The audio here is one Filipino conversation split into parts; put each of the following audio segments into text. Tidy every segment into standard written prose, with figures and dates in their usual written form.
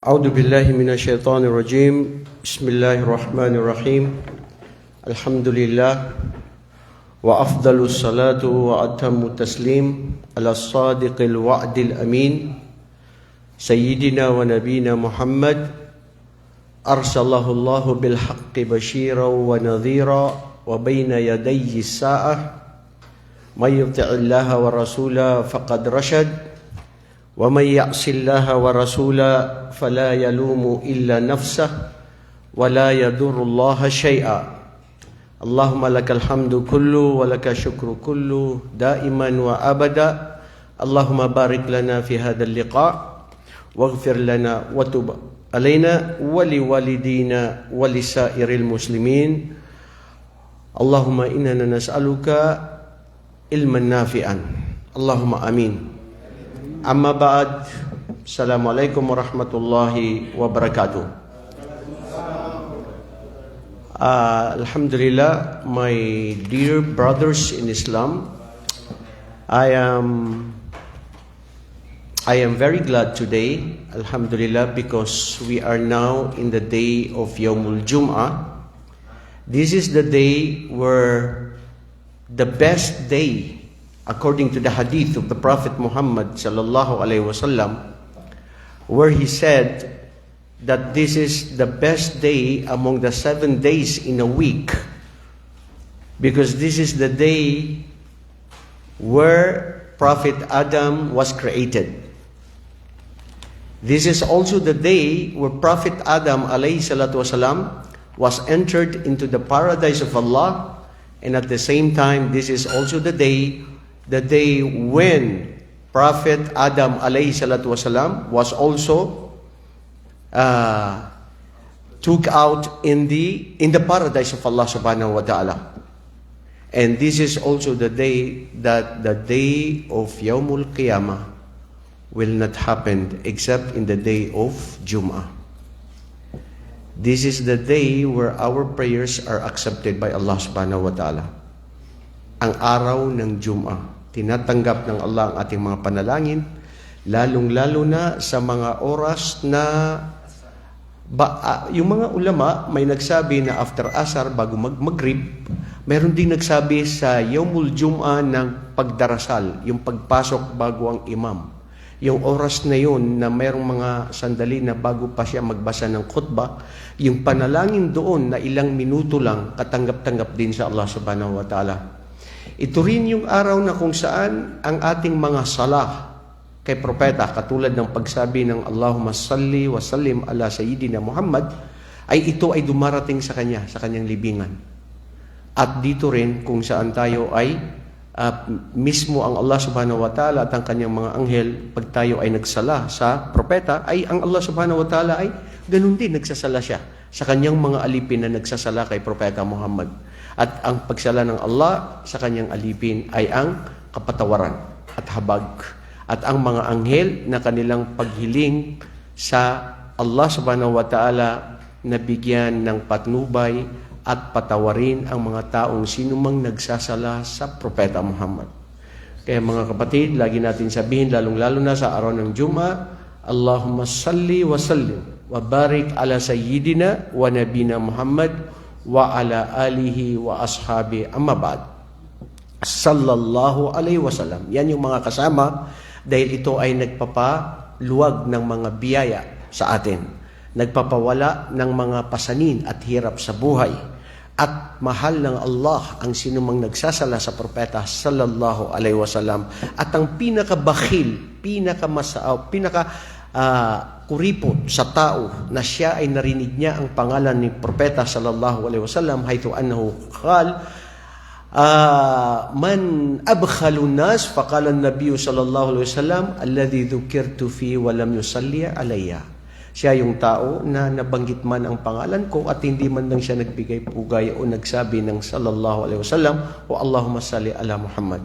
أعوذ بالله من الشيطان الرجيم. بسم الله الرحمن الرحيم. الحمد لله وأفضل الصلاة وأتم التسليم على الصادق الوعد الأمين سيدنا ونبينا محمد أرسله الله بالحق بشيرا ونذيرا وبين يدي الساعة من يطع الله ورسوله فقد رشد ومن يعص الله ورسوله فلا يلوم إلا نفسه ولا يضر الله شيئا. اللهم لك الحمد كله ولك الشكر كله دائما وأبدا. اللهم بارك لنا في هذا اللقاء واغفر لنا وتب علينا ولوالدينا ولسائر المسلمين. اللهم إننا نسألك علما نافعا. اللهم آمين. Amma ba'd, Assalamualaikum warahmatullahi wabarakatuh. Alhamdulillah, my dear brothers in Islam, I am very glad today, Alhamdulillah, because we are now in the day of Yawmul Jum'ah. This is the day where the best day, according to the hadith of the Prophet Muhammad sallallahu alaihi wasallam, where he said that this is the best day among the 7 days in a week, because this is the day where Prophet Adam was created. This is also the day where Prophet Adam alayhi salatu wasalam was entered into the paradise of Allah, and at the same time, this is also the day when Prophet Adam alayhi salatu wasalam was also took out in the paradise of Allah subhanahu wa ta'ala. And this is also the day that the day of Yawmul Qiyamah will not happen except in the day of Jum'ah. This is the day where our prayers are accepted by Allah subhanahu wa ta'ala. Ang araw ng Jum'ah, tinatanggap ng Allah ang ating mga panalangin, lalong-lalo na sa mga oras na yung mga ulama may nagsabi na after asar bago maghrib, mayroon din nagsabi sa Yawmul Jum'ah ng pagdarasal, yung pagpasok bago ang imam. Yung oras na yun na mayroong mga sandali na bago pa siya magbasa ng khutbah, yung panalangin doon na ilang minuto lang, katanggap-tanggap din sa Allah subhanahu wa ta'ala. Ito rin yung araw na kung saan ang ating mga salah kay propeta, katulad ng pagsabi ng Allahumma salli wa sallim ala Sayyidina Muhammad, ay ito ay dumarating sa kanya, sa kanyang libingan. At dito rin kung saan tayo ay mismo ang Allah subhanahu wa ta'ala at ang kanyang mga anghel, pag tayo ay nagsala sa propeta, ay ang Allah subhanahu wa ta'ala ay ganun din nagsasala siya sa kanyang mga alipin na nagsasala kay propeta Muhammad. At ang pagsala ng Allah sa kanyang alipin ay ang kapatawaran at habag. At ang mga anghel na kanilang paghiling sa Allah subhanahu wa ta'ala na bigyan ng patnubay at patawarin ang mga taong sinumang nagsasala sa propeta Muhammad. Kaya mga kapatid, lagi natin sabihin, lalong-lalo na sa araw ng Jum'ah, Allahumma salli wa sallim wa barik ala Sayyidina wa Nabina Muhammad wa ala alihi wa ashabi amma ba'd. Sallallahu alaihi wasallam. Yan yung mga kasama dahil ito ay nagpapaluwag ng mga biyaya sa atin. Nagpapawala ng mga pasanin at hirap sa buhay. At mahal ng Allah ang sinumang nagsasala sa propeta sallallahu alaihi wasallam. At ang pinakabakhil, kuripot sa tao na siya ay narinig niya ang pangalan ni propeta sallallahu alaihi wasallam haythu annahu qala man abkhalu nas faqala an-nabiy sallallahu alaihi wasallam alladhi dhukirtu fi wa lam yusalli alayya. Siya yung tao na nabanggit man ang pangalan ko at hindi man lang siya nagbigay pugay o nagsabi ng sallallahu alaihi wasallam o Allahumma salli ala Muhammad.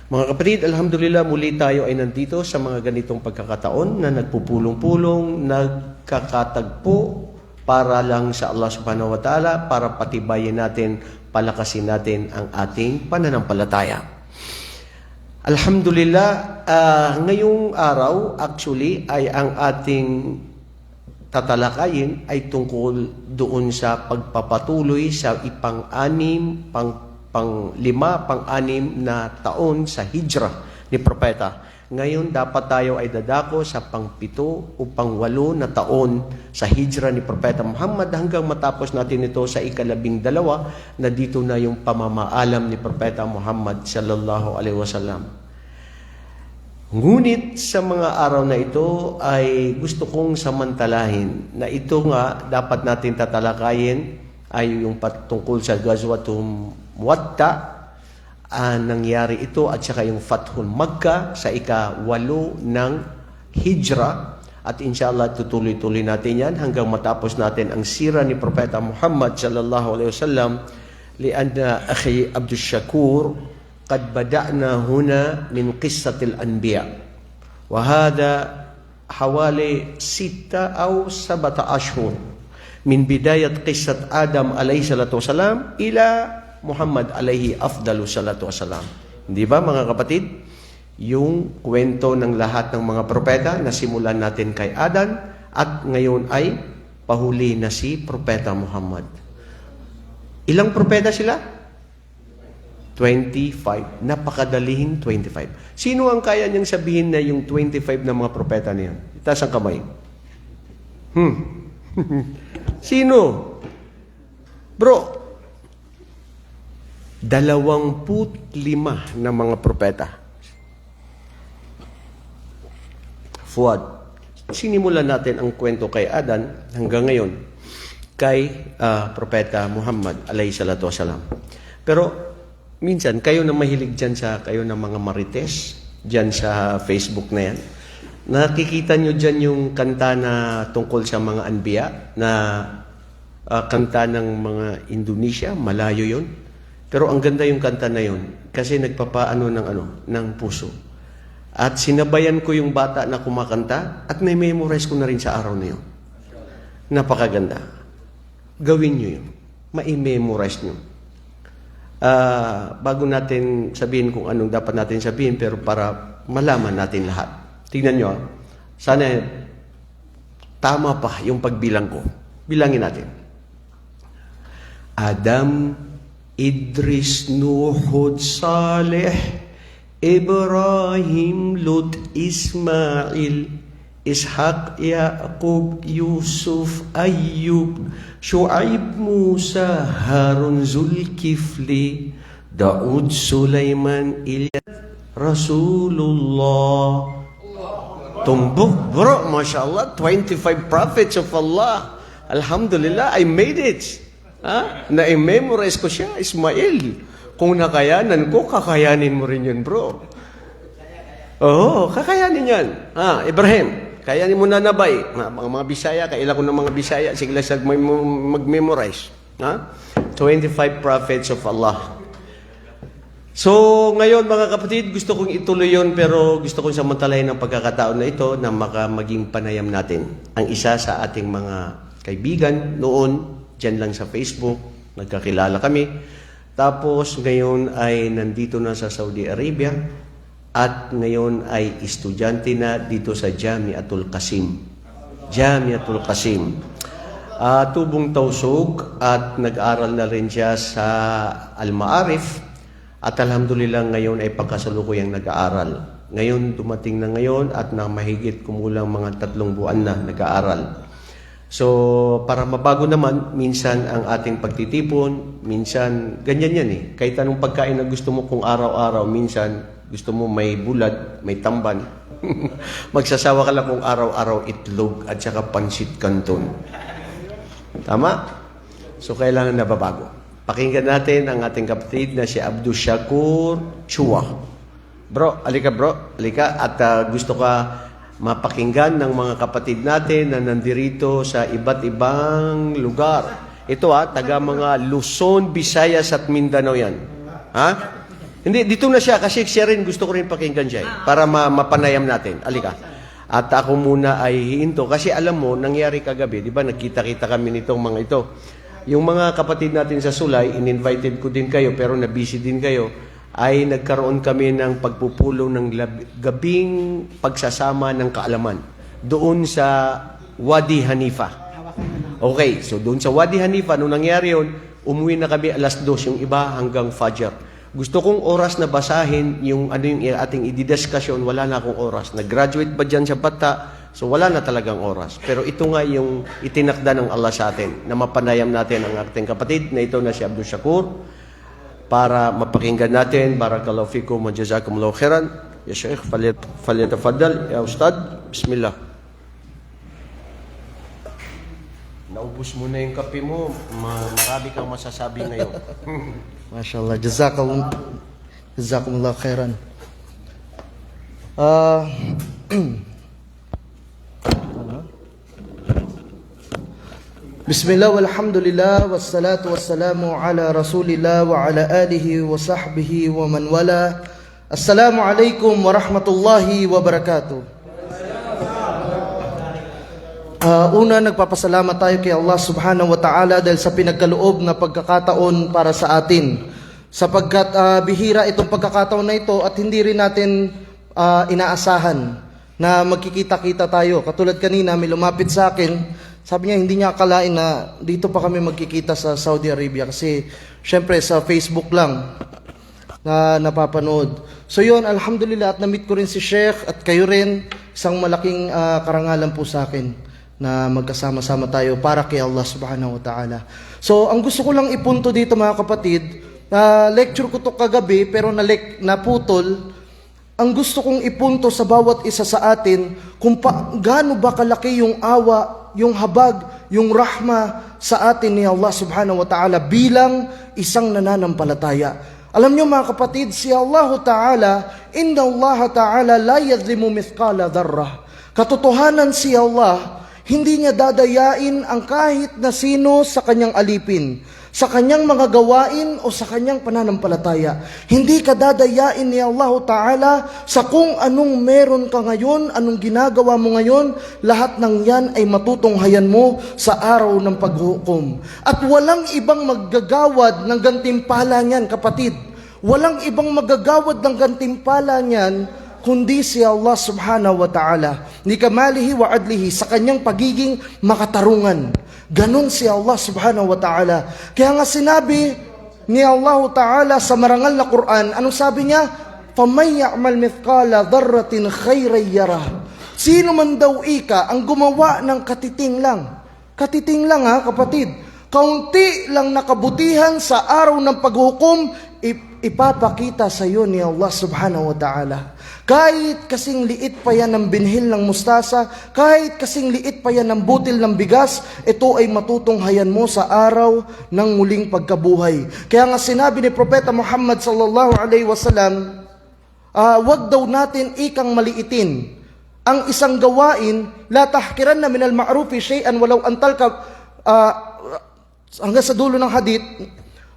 Mga kapatid, alhamdulillah, muli tayo ay nandito sa mga ganitong pagkakataon na nagpupulong-pulong, nagkakatagpo para lang sa Allah subhanahu wa ta'ala, para patibayin natin, palakasin natin ang ating pananampalataya. Alhamdulillah, ngayong araw actually ay ang ating tatalakayin ay tungkol doon sa pagpapatuloy sa ipang-anim, pang-lima, pang-anim na taon sa hijrah ni Propeta. Ngayon, dapat tayo ay dadako sa pang-7 o pang-8 na taon sa hijrah ni Propeta Muhammad hanggang matapos natin ito sa ika-12 na dito na yung pamamaalam ni Propeta Muhammad sallallahu alaihi wasallam. Ngunit sa mga araw na ito ay gusto kong samantalahin na ito nga dapat natin tatalakayin ay yung patungkol sa Ghazwatul Mu'atta. Nangyari ito at saka yung Fathul Makkah sa ika-8 ng Hijrah at inshallah tutuloy-tuloy natin yan hanggang matapos natin ang sira ni Propeta Muhammad sallallahu alaihi wasallam. Lianna akhi Abdul Shakur qad bada'na huna min qissatil anbiya wa hadha hawali 6 أو 7 أشهر min bidayat qissat Adam alayhi salatu wasalam ila Muhammad alayhi afdalu salatu wasalam. Hindi ba mga kapatid? Yung kwento ng lahat ng mga propeta na simulan natin kay Adan at ngayon ay pahuli na si Propeta Muhammad. Ilang propeta sila? 25. Napakadalihing 25. Sino ang kaya niyang sabihin na yung 25 na mga propeta na yan? Itaas ang kamay. Sino? Bro, 25 na mga propeta. Fuad, sinimulan natin ang kwento kay Adan hanggang ngayon kay Propeta Muhammad alayhi salatu wasalam. Pero minsan, kayo na mahilig dyan kayo na mga marites, dyan sa Facebook na yan, nakikita nyo dyan yung kanta na tungkol sa mga anbiya, na kanta ng mga Indonesia, malayo yun. Pero ang ganda yung kanta na yun kasi nagpapaano ng puso. At sinabayan ko yung bata na kumakanta at na-memorize ko na rin sa araw na yun. Napakaganda. Gawin nyo yun. Ma-memorize nyo. Bago natin sabihin kung anong dapat natin sabihin, pero para malaman natin lahat. Tingnan nyo, sana tama pa yung pagbilang ko. Bilangin natin. Adam, Idris, Nuh, Hud, Saleh, Ibrahim, Lut, Ismail, Ishaq, Yaqub, Yusuf, Ayyub, Shu'aib, Musa, Harun, Zulkifli, Daud, Sulaiman, Ilyas, Rasulullah. Tumbok, bro, mashallah, 25 prophets of Allah. Alhamdulillah, I made it. Na-memorize ko siya, Ismail. Kung nakayanan ko, kakayanin mo rin yun, bro. Oo, kakayanin yan. Ibrahim, kayanin mo na nabay. Mga Bisaya, kailan ko ng mga Bisaya, sige lang mag-memorize. 25 prophets of Allah. So, ngayon mga kapatid, gusto kong ituloy yun, pero gusto kong samantalahin ang pagkakataon na ito na maging panayam natin. Ang isa sa ating mga kaibigan noon, dyan lang sa Facebook, nagkakilala kami. Tapos ngayon ay nandito na sa Saudi Arabia at ngayon ay estudyante na dito sa Jamiatul Qasim. Jamiatul Qasim. Tubong Tausug at nag-aral na rin siya sa Al-Ma'arif at alhamdulillah ngayon ay pagkasalukuyang nag-aaral. Ngayon dumating na ngayon at na mahigit kumulang mga 3 buwan na nag-aaral. So, para mabago naman, minsan ang ating pagtitipon, minsan, ganyan yan eh. Kahit anong pagkain na gusto mo kung araw-araw, minsan, gusto mo may bulad, may tamban. Magsasawa ka lang kung araw-araw itlog at saka pansit canton. Tama? So, kailangan nababago. Pakinggan natin ang ating kapatid na si Abdul Shakur Chua. Bro, alika bro, alika. At gusto ka mapakinggan ng mga kapatid natin na nandirito sa iba't ibang lugar. Ito taga mga Luzon, Visayas at Mindanao yan. Hindi, dito na siya kasi siya rin gusto ko rin pakinggan siya para mapanayam natin. Alika. At ako muna ay hihinto kasi alam mo, nangyari kagabi, di ba nagkita-kita kami nitong mga ito. Yung mga kapatid natin sa Sulay, in-invited ko din kayo pero na-busy din kayo. Ay nagkaroon kami ng pagpupulong ng gabing pagsasama ng kaalaman doon sa Wadi Hanifa. Okay, so doon sa Wadi Hanifa, nung nangyari yun, umuwi na kami alas 2, yung iba hanggang Fajr. Gusto kong oras na basahin yung ano yung ating ididiskusyon, wala na akong oras. Nag-graduate ba dyan sa bata? So wala na talagang oras. Pero ito nga yung itinakda ng Allah sa atin, na mapanayam natin ang ating kapatid na ito na si Abdul Shakur, para mapakinggan natin. Barakallahu fikum wa jazakumullahu khairan. Ya Sheikh, falyatafaddal. Ya Ustad, bismillah. Naubos mo na yung kape mo. Marami kang masasabi ngayon. MashaAllah. Jazakumullah khairan. Bismillah walhamdulillah wassalatu wassalamu ala rasulillah wa ala alihi wa sahbihi wa man wala. Assalamualaikum warahmatullahi wabarakatuh. Una, nagpapasalamat tayo kay Allah subhanahu wa ta'ala dahil sa pinagkaloob na pagkakataon para sa atin. Sapagkat bihira itong pagkakataon na ito at hindi rin natin inaasahan na magkikita-kita tayo. Katulad kanina, may lumapit sa akin, sabi niya hindi niya akalain na dito pa kami magkikita sa Saudi Arabia kasi syempre sa Facebook lang na napapanood. So yun, alhamdulillah, at na-meet ko rin si Sheikh at kayo rin, isang malaking karangalan po sa akin na magkasama-sama tayo para kay Allah subhanahu wa ta'ala. So, ang gusto ko lang ipunto dito mga kapatid, lecture ko to kagabi pero naputol. Ang gusto kong ipunto sa bawat isa sa atin, kung gaano ba kalaki yung awa, yung habag, yung rahma sa atin ni Allah subhanahu wa ta'ala bilang isang nananampalataya. Alam niyo mga kapatid, si Allah ta'ala, inna Allah ta'ala la yadhlimu mithqala dharrah. Katotohanan si Allah, hindi niya dadayain ang kahit na sino sa kanyang alipin, sa kanyang mga gawain o sa kanyang pananampalataya. Hindi ka dadayain ni Allah Ta'ala sa kung anong meron ka ngayon, anong ginagawa mo ngayon, lahat ng yan ay matutunghayan mo sa araw ng paghukom. At walang ibang maggagawad ng gantimpala niyan, kapatid. Walang ibang magagawad ng gantimpala niyan kundi si Allah subhanahu wa ta'ala, ni kamalihi wa adlihi, sa kanyang pagiging makatarungan. Ganon si Allah subhanahu wa ta'ala. Kaya nga sinabi ni Allah ta'ala sa marangal na Quran, anong sabi niya? فَمَنْ يَعْمَلْ مِثْقَالَ ذَرَّةٍ خَيْرًا يَرَهُ. Sino man daw ika ang gumawa ng katiting lang. Katiting lang ha kapatid. Kaunti lang nakabutihan sa araw ng paghukom, ipapakita sa iyo ni Allah subhanahu wa ta'ala. Kahit kasing liit pa yan ng binhil ng mustasa, kahit kasing liit pa yan ng butil ng bigas, ito ay matutunghayan mo sa araw ng muling pagkabuhay. Kaya nga sinabi ni Propeta Muhammad sallallahu alaihi wasallam, wag daw natin ikang maliitin ang isang gawain, la tahkiranna minal ma'rufi shay'an walau antal ka, hanggang sa dulo ng hadith,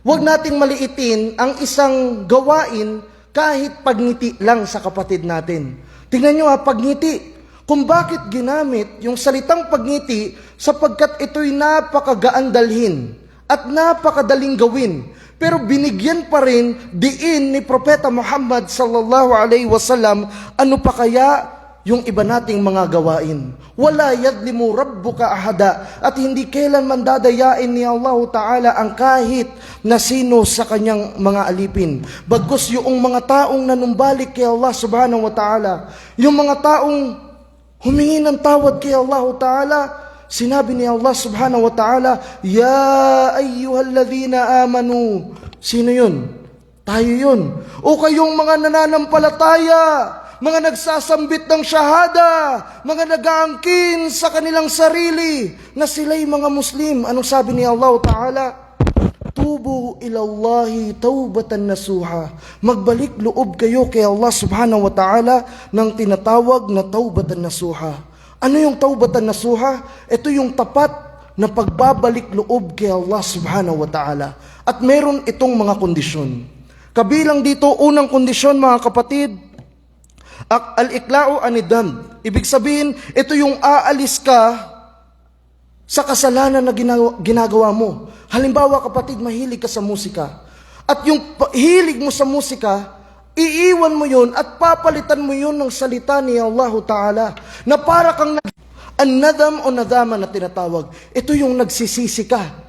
wag nating maliitin ang isang gawain kahit pagngiti lang sa kapatid natin. Tingnan nyo pagngiti. Kung bakit ginamit yung salitang pagngiti, sapagkat ito'y napakagaan dalhin at napakadaling gawin. Pero binigyan pa rin diin ni Propeta Muhammad sallallahu alaihi wasallam, ano pa kaya yung iba nating mga gawain. Wala yadlimu rabbuka ahada. At hindi kailanman dadayain ni Allah Ta'ala ang kahit na sino sa kanyang mga alipin. Bagkus yung mga taong nanumbalik kay Allah Subhanahu wa Ta'ala, yung mga taong humingi ng tawad kay Allah Ta'ala, sinabi ni Allah Subhanahu wa Ta'ala, Ya ayyuhalladhina amanu. Sino yun? Tayo yun. O kayong mga nananampalataya, mga nagsasambit ng syahada, mga nag-aangkin sa kanilang sarili na sila'y mga Muslim. Anong sabi ni Allah Ta'ala? Tubu ilallahi taubatan nasuha. Magbalik loob kayo kay Allah Subhanahu wa Ta'ala ng tinatawag na taubatan nasuha. Ano yung taubatan nasuha? Ito yung tapat na pagbabalik loob kay Allah Subhanahu wa Ta'ala. At meron itong mga kondisyon. Kabilang dito, unang kondisyon mga kapatid, al-ikla'u anidam. Ibig sabihin, ito yung aalis ka sa kasalanan na ginagawa mo. Halimbawa kapatid, mahilig ka sa musika. At yung hilig mo sa musika, iiwan mo yun at papalitan mo yun ng salita ni Allah Ta'ala. Na para kang An-nadam o nadama na tinatawag, ito yung nagsisisi ka.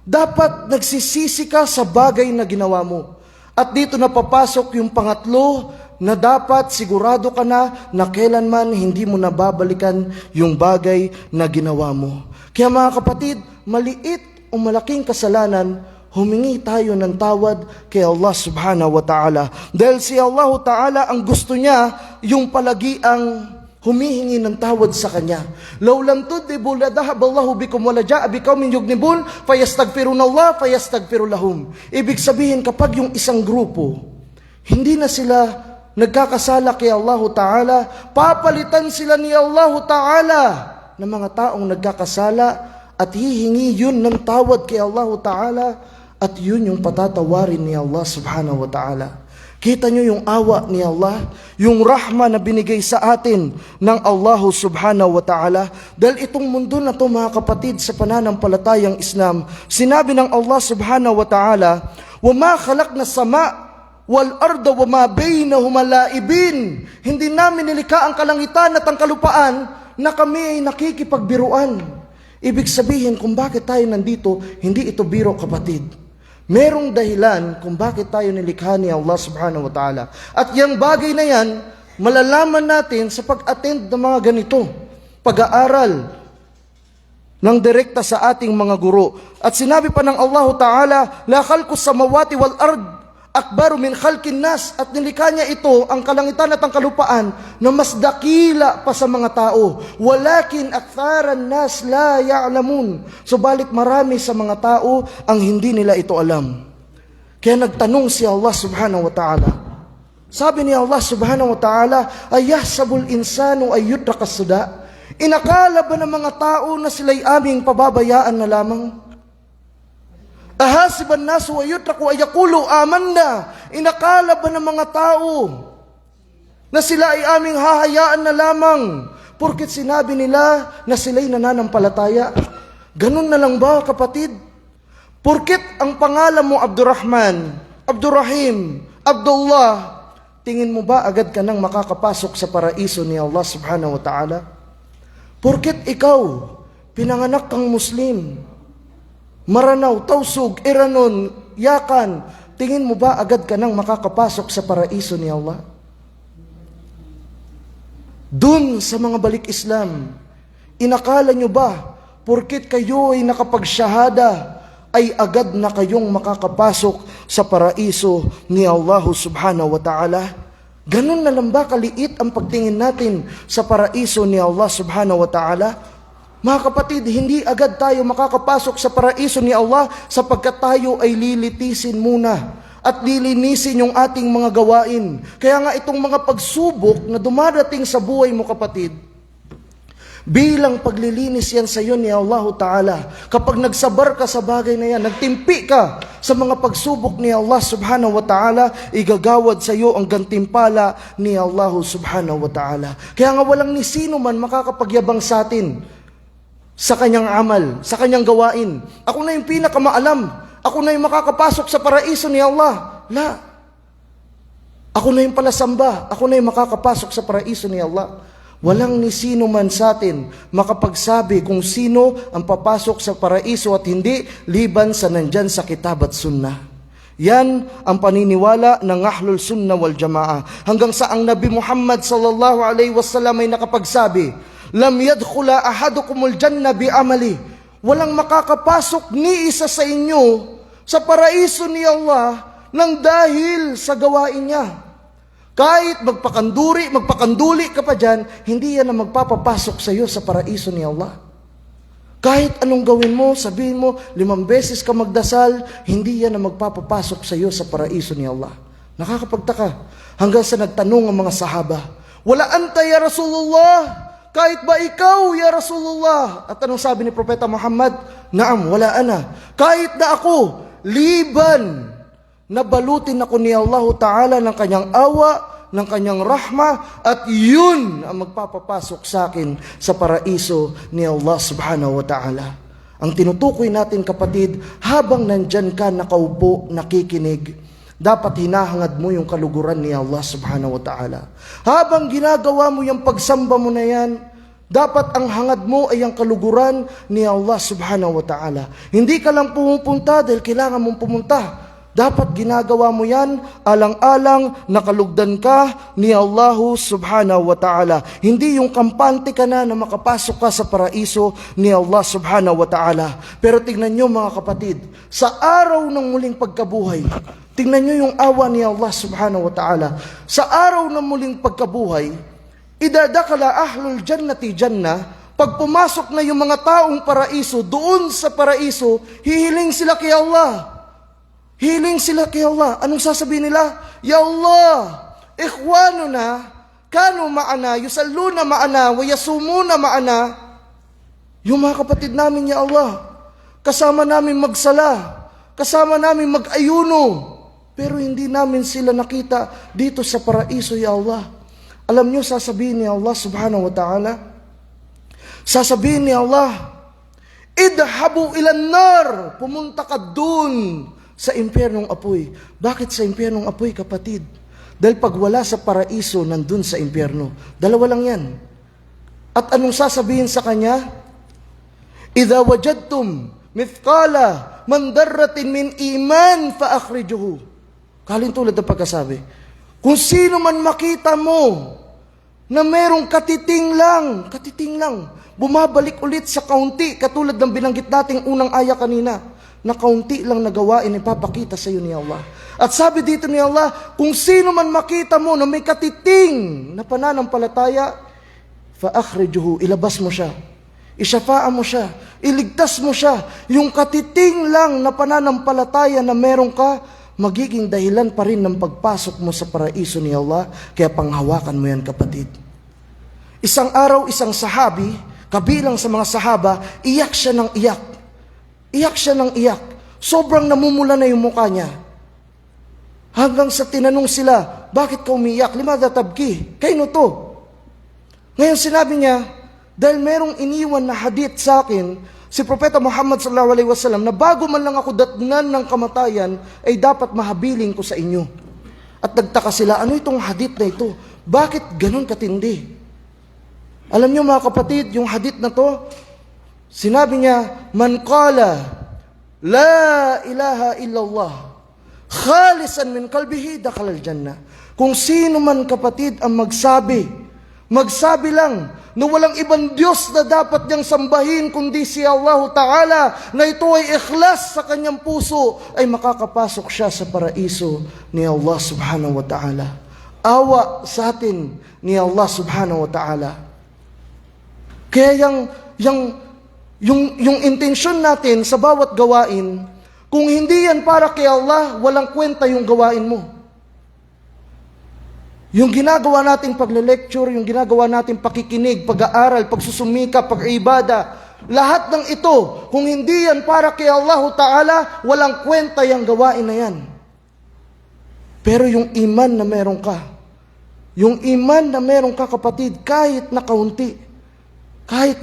Dapat nagsisisi ka sa bagay na ginawa mo. At dito na papasok yung pangatlo, na dapat sigurado ka na kailanman hindi mo nababalikan yung bagay na ginawa mo. Kaya mga kapatid, maliit o malaking kasalanan, humingi tayo ng tawad kay Allah subhanahu wa ta'ala. Dahil si Allah ta'ala ang gusto niya, yung palagi ang humihingi ng tawad sa Kanya. Law lam tudhibu ladahab Allahu bikum wa laja'a biqaumin yugnibun fayastaghfiruna Allah fayastaghfiru lahum. Ibig sabihin, kapag yung isang grupo hindi na sila nagkakasala kay Allah Ta'ala, papalitan sila ni Allah Ta'ala ng mga taong nagkakasala at hihingi yun ng tawad kay Allah Ta'ala at yun yung patatawarin ni Allah Subhanahu wa Ta'ala. Kita nyo yung awa ni Allah, yung rahma na binigay sa atin ng Allah Subhanahu wa Ta'ala. Dahil itong mundo na to, mga kapatid, sa pananampalatayang Islam, sinabi ng Allah Subhanahu wa Ta'ala, وَمَا خَلَقْنَا السَّمَاءَ وَالْأَرْضَ وَمَا بَيْنَهُمَا لَائِبِينَ. Hindi namin nilikha ang kalangitan at ang kalupaan na kami ay nakikipagbiruan. Ibig sabihin, kung bakit tayo nandito, hindi ito biro, kapatid. Merong dahilan kung bakit tayo nilikha ni Allah Subhanahu wa Ta'ala. At yung bagay na yan, malalaman natin sa pag-attend ng mga ganito, pag-aaral ng direkta sa ating mga guro. At sinabi pa ng Allah Ta'ala, La khalqus samawati wal ard akbaru min khalqin nas. At nilikha niya ito, ang kalangitan at ang kalupaan, na mas dakila pa sa mga tao. Walakin aktharan nas la ya'lamun. Subalit marami sa mga tao ang hindi nila ito alam. Kaya nagtanong si Allah Subhanahu wa Ta'ala. Sabi ni Allah Subhanahu wa Ta'ala, ayahsabul insanu ay yutraka suda. Inakala ba ng mga tao na sila'y aming pababayaan na lamang? Ahasiban nasu wa yutraku ay yaqulu amanna. Inakala ba ng mga tao na sila ay aming hahayaan na lamang porket sinabi nila na sila'y nananampalataya? Ganun na lang ba, kapatid? Porket ang pangalan mo Abdurrahman, Abdurrahim, Abdullah, tingin mo ba agad ka nang makakapasok sa paraiso ni Allah Subhanahu wa Ta'ala? Porket ikaw pinanganak kang Muslim, Maranaw, Tausug, Iranon, Yakan, tingin mo ba agad ka nang makakapasok sa paraiso ni Allah? Dun sa mga balik Islam, inakala nyo ba, porket kayo ay nakapagsyahada, ay agad na kayong makakapasok sa paraiso ni Allah Subhanahu wa Ta'ala? Ganun na lang ba kaliit ang pagtingin natin sa paraiso ni Allah Subhanahu wa Ta'ala? Mga kapatid, hindi agad tayo makakapasok sa paraiso ni Allah sapagkat tayo ay lilitisin muna at lilinisin yung ating mga gawain. Kaya nga itong mga pagsubok na dumarating sa buhay mo, kapatid, bilang paglilinis yan sa iyo ni Allah Ta'ala. Kapag nagsabar ka sa bagay na yan, nagtimpi ka sa mga pagsubok ni Allah Subhanahu wa Ta'ala, igagawad sa iyo ang gantimpala ni Allah Subhanahu wa Ta'ala. Kaya nga walang ni sino man makakapagyabang sa atin sa kanyang amal, sa kanyang gawain. Ako na yung pinakamaalam. Ako na yung makakapasok sa paraiso ni Allah. La. Ako na yung palasamba. Ako na yung makakapasok sa paraiso ni Allah. Walang ni sino man sa atin makapagsabi kung sino ang papasok sa paraiso at hindi, liban sa nandyan sa kitab at sunnah. Yan ang paniniwala ng Ahlul Sunnah wal Jamaah. Hanggang sa ang Nabi Muhammad sallallahu alaihi wasallam ay nakapagsabi, Lam yadkhula ahadukumul janna bi amali. Walang makakapasok ni isa sa inyo sa paraiso ni Allah nang dahil sa gawain niya. Kahit magpakanduli ka pa dyan, hindi yan ang magpapapasok sa iyo sa paraiso ni Allah. Kahit anong gawin mo, sabihin mo, 5 beses ka magdasal, hindi yan ang magpapapasok sa iyo sa paraiso ni Allah. Nakakapagtaka. Hanggang sa nagtanong ang mga sahaba, wala anta ya Rasulullah? Kahit ba ikaw, ya Rasulullah? At anong sabi ni Propeta Muhammad? Naam, wala ana. Kahit na ako, liban, nabalutin ako ni Allah Ta'ala ng kanyang awa, ng kanyang rahma, at yun ang magpapapasok sa akin sa paraiso ni Allah Subhanahu wa Ta'ala. Ang tinutukoy natin, kapatid, habang nandyan ka nakaupo, nakikinig, dapat hinahangad mo yung kaluguran ni Allah Subhanahu wa Ta'ala. Habang ginagawa mo yung pagsamba mo na yan, Dapat ang hangad mo ay ang kaluguran ni Allah subhanahu wa ta'ala. Hindi ka lang pumupunta dahil kailangan mong pumunta. Dapat ginagawa mo yan alang-alang nakalugdan ka ni Allah subhanahu wa ta'ala. Hindi yung kampante ka na makapasok ka sa paraiso ni Allah subhanahu wa ta'ala. Pero tingnan nyo mga kapatid, sa araw ng muling pagkabuhay, tingnan nyo yung awa ni Allah subhanahu wa ta'ala. Sa araw ng muling pagkabuhay, idadakala ahlul jannati jannah, pag pumasok na yung mga taong paraiso, doon sa paraiso, hihiling sila kay Allah. Hiling sila kay Allah. Anong sasabihin nila? Ya Allah, ikhwanuna, kanu ma'ana, yusalluna ma'ana, wa yasumuna ma'ana. Yung mga kapatid namin, Ya Allah, kasama namin magsala, kasama namin mag-ayuno, pero hindi namin sila nakita dito sa paraiso, Ya Allah. Alam nyo, sasabihin ni Allah subhanahu wa ta'ala, sasabihin ni Allah, idhabu ilan nar, pumunta ka dun sa impyernong apoy. Bakit sa impyernong apoy, kapatid? Dahil pag wala sa paraiso, nandun sa impyerno. Dalawa lang yan. At anong sasabihin sa kanya? Idha wajadtum mithqala man darratin min iman fa akhrijuhu. Kalintulad ng pagkasabi. Kung sino man makita mo na merong katiting lang, bumabalik ulit sa kaunti, katulad ng binanggit nating unang aya kanina, na kaunti lang na gawain ipapakita sa iyo ni Allah. At sabi dito ni Allah, kung sino man makita mo na may katiting na pananampalataya, fa akhrijuhu, ilabas mo siya, isyafaan mo siya, iligtas mo siya. Yung katiting lang na pananampalataya na meron ka, magiging dahilan pa rin ng pagpasok mo sa paraiso ni Allah. Kaya panghawakan mo yan, kapatid. Isang araw, isang sahabi, kabilang sa mga sahaba, iyak siya ng iyak. Iyak siya ng iyak. Sobrang namumula na yung mukha niya. Hanggang sa tinanong sila, bakit ka umiyak? Limada tabki? Kaino to? Ngayon sinabi niya, dahil merong iniwan na hadith sa akin, si Propeta Muhammad sallallahu alaihi wasallam, na bago man lang ako datnan ng kamatayan, ay dapat mahabiling ko sa inyo. At nagtaka sila, ano itong hadith na ito? Bakit ganun katindi? Alam niyo mga kapatid, yung hadith na to, sinabi niya, man qala la ilaha illallah khalisan min qalbihi dakhala al-jannah. Kung sino man, kapatid, ang magsabi lang na walang ibang Diyos na dapat niyang sambahin kundi si Allah Ta'ala, na ito ay ikhlas sa kanyang puso, ay makakapasok siya sa paraiso ni Allah Subhanahu wa Ta'ala. Awa sa atin ni Allah Subhanahu wa Ta'ala. Kaya yung intensyon natin sa bawat gawain, kung hindi yan para kay Allah, walang kwenta yung gawain mo. Yung ginagawa nating pagle-lecture, yung ginagawa nating pakikinig, pag-aaral, pagsusumika, pag-ibada, lahat ng ito, kung hindi yan para kay Allah Ta'ala, walang kwenta yung gawain na yan. Pero yung iman na meron ka, kapatid, kahit na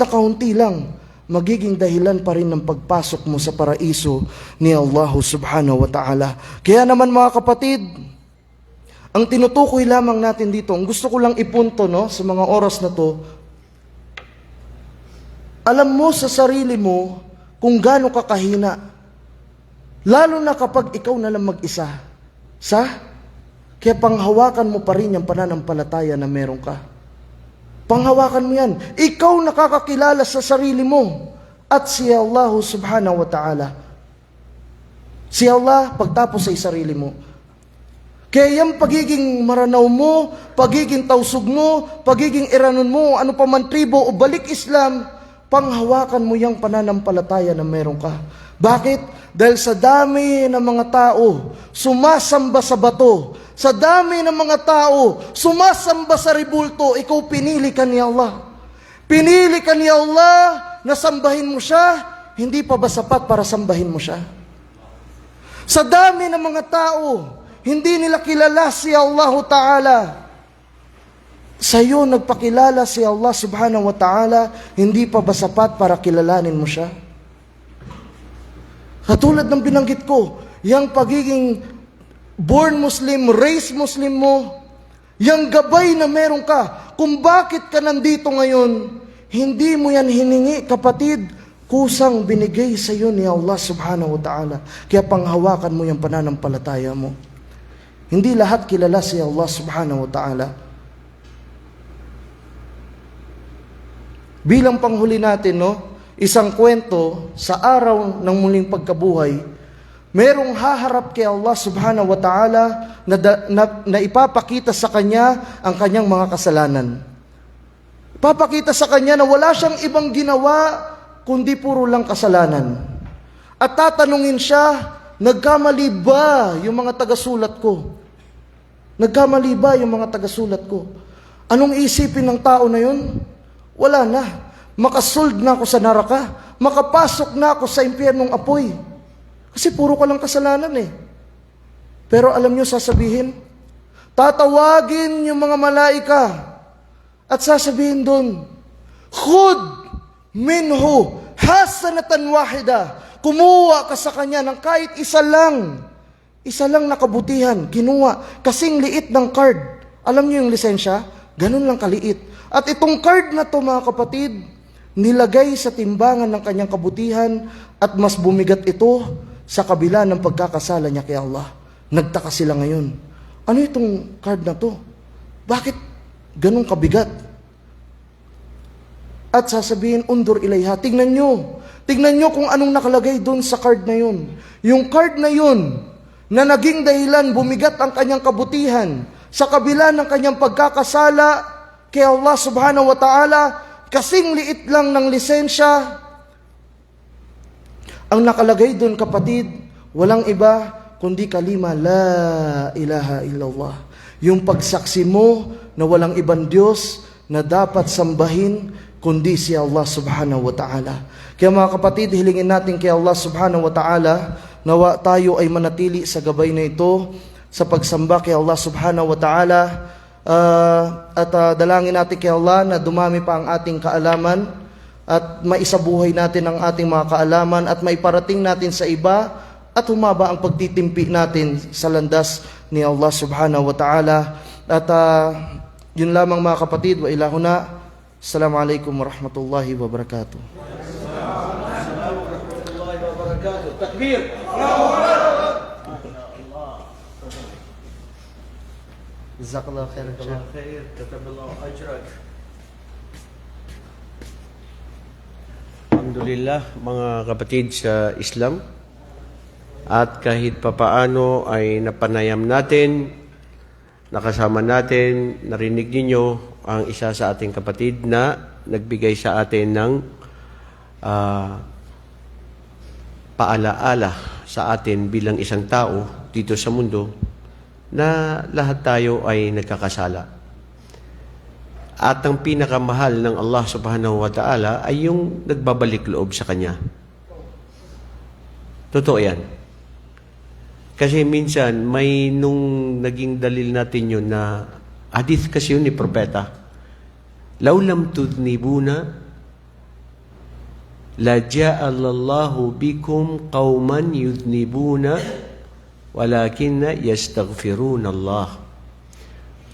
kaunti lang, magiging dahilan pa rin ng pagpasok mo sa paraiso ni Allah Subhanahu wa Ta'ala. Kaya naman mga kapatid, ang tinutukoy lamang natin dito, ang gusto ko lang ipunto sa mga oras na to, alam mo sa sarili mo kung gaano ka kahina. Lalo na kapag ikaw na lang mag-isa. Kaya panghawakan mo pa rin yung pananampalataya na meron ka. Panghawakan mo yan. Ikaw nakakakilala sa sarili mo at si Allah Subhanahu wa Ta'ala. Si Allah pagtapos sa sarili mo. Kaya yung pagiging maranaw mo, pagiging tausog mo, pagiging iranon mo, ano pa man tribo o balik Islam, panghawakan mo yung pananampalataya na meron ka. Bakit? Dahil sa dami ng mga tao, sumasamba sa bato. Sa dami ng mga tao, sumasamba sa ribulto, ikaw pinili ka ni Allah. Pinili ka ni Allah na sambahin mo siya, hindi pa ba sapat para sambahin mo siya? Sa dami ng mga tao, hindi nila kilala si Allah Ta'ala. Sa iyo nagpakilala si Allah Subhanahu wa Ta'ala, hindi pa ba sapat para kilalanin mo siya? Katulad ng binanggit ko, yung pagiging born Muslim, raised Muslim mo, yung gabay na meron ka, kung bakit ka nandito ngayon, Hindi mo yan hiningi, kapatid. Kusang binigay sa iyo ni Allah subhanahu wa ta'ala. Kaya panghawakan mo yung pananampalataya mo. Hindi lahat kilala si Allah subhanahu wa ta'ala. Bilang panghuli natin, isang kwento sa araw ng muling pagkabuhay, merong haharap kay Allah subhanahu wa ta'ala na ipapakita sa kanya ang kanyang mga kasalanan. Papakita sa kanya na wala siyang ibang ginawa kundi puro lang kasalanan. At tatanungin siya, nagkamali ba yung mga tagasulat ko? Nagkamali ba yung mga tagasulat ko? Anong isipin ng tao na yun? Wala na. Makasold na ako sa naraka. Makapasok na ako sa impyernong apoy. Kasi puro ka lang kasalanan eh. Pero alam nyo sasabihin? Tatawagin yung mga malaika at sasabihin doon, Khud minhu hasanatan wahida. Kumuha ka sa kanya ng kahit isa lang na kabutihan. Kinuha. Kasing liit ng card. Alam niyo yung lisensya? Ganun lang kaliit. At itong card na to, mga kapatid, nilagay sa timbangan ng kanyang kabutihan at mas bumigat ito sa kabila ng pagkakasala niya kay Allah. Nagtaka sila ngayon. Ano itong card na to? Bakit ganun kabigat? At sasabihin, undur ilayha, tignan nyo kung anong nakalagay doon sa card na yun. Yung card na yun, na naging dahilan bumigat ang kanyang kabutihan sa kabila ng kanyang pagkakasala kay Allah subhanahu wa ta'ala, kasing liit lang ng lisensya. Ang nakalagay doon, kapatid, walang iba kundi kalima, la ilaha illallah. Yung pagsaksi mo na walang ibang Diyos na dapat sambahin kundi si Allah subhanahu wa ta'ala. Kaya mga kapatid, hilingin natin kay Allah subhanahu wa ta'ala, nawa tayo ay manatili sa gabay na ito sa pagsamba kay Allah subhanahu wa ta'ala, at dalangin natin kay Allah na dumami pa ang ating kaalaman at maisabuhay natin ang ating mga kaalaman at maiparating natin sa iba at humaba ang pagtitimpi natin sa landas ni Allah subhanahu wa ta'ala. At yun lamang mga kapatid, wa ilahuna. Assalamualaikum warahmatullahi wabarakatuh. Takbir! Jazakallah khairan. Kataballahu ajrak. Alhamdulillah, mga kapatid sa Islam, at kahit papaano ay napanayam natin, nakasama natin, narinig ninyo ang isa sa ating kapatid na nagbigay sa atin ng paalaala sa atin bilang isang tao dito sa mundo na lahat tayo ay nagkakasala. At ang pinakamahal ng Allah subhanahu wa ta'ala ay yung nagbabalik loob sa Kanya. Totoo yan. Kasi minsan may nung naging dalil natin yun na hadith kasi yun ni Propeta. Law lam tudnibuna la ja'alallahu bikum qauman yudnibuna walakinna yastaghfiruna Allah.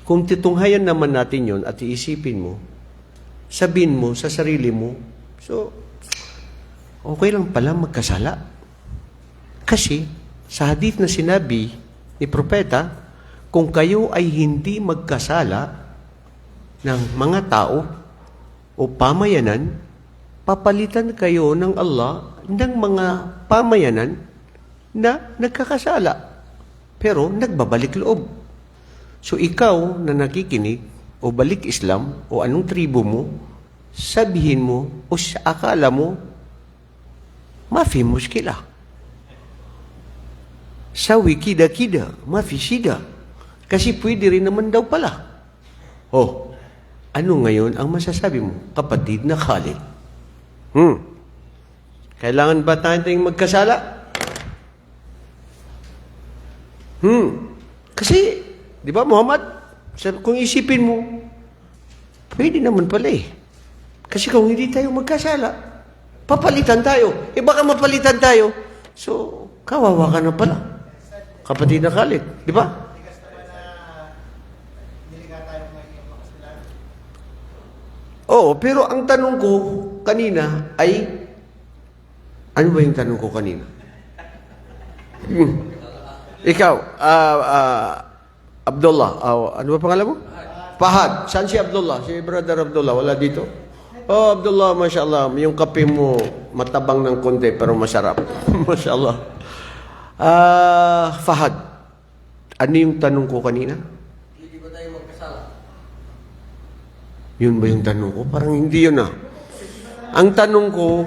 Kung titunghayan naman natin yon at iisipin mo, sabihin mo sa sarili mo, so okay lang pala magkasala. Kasi sa hadith na sinabi ni Propeta, kung kayo ay hindi magkasala ng mga tao o pamayanan, papalitan kayo ng Allah ng mga pamayanan na nagkakasala pero nagbabalik loob. So ikaw na nakikinig o balik Islam o anong tribo mo, sabihin mo o sa akala mo, mafi muskila. Sawi kida-kida, mafi shida. Kasi pwede rin naman daw pala. Oh, ano ngayon ang masasabi mo, kapatid na Khalid? Kailangan ba tayong magkasala? Kasi, di ba Muhammad, kung isipin mo, pwede naman pala eh. Kasi kung hindi tayo magkasala, papalitan tayo. Baka mapalitan tayo. So, kawawa ka na pala. Kapatid na Khalid, di ba? Oo, pero ang tanong ko kanina ay, ano ba yung tanong ko kanina? Ikaw, Abdullah, ano ba pangalan mo? Fahad. Saan si Abdullah? Si Brother Abdullah, wala dito? Oh, Abdullah, mashallah, yung kape mo matabang ng konti pero masarap. Mashallah. Fahad, ano yung tanong ko kanina? Hindi ba tayo magkasala? Yun ba yung tanong ko? Parang hindi yun ah. Ang tanong ko,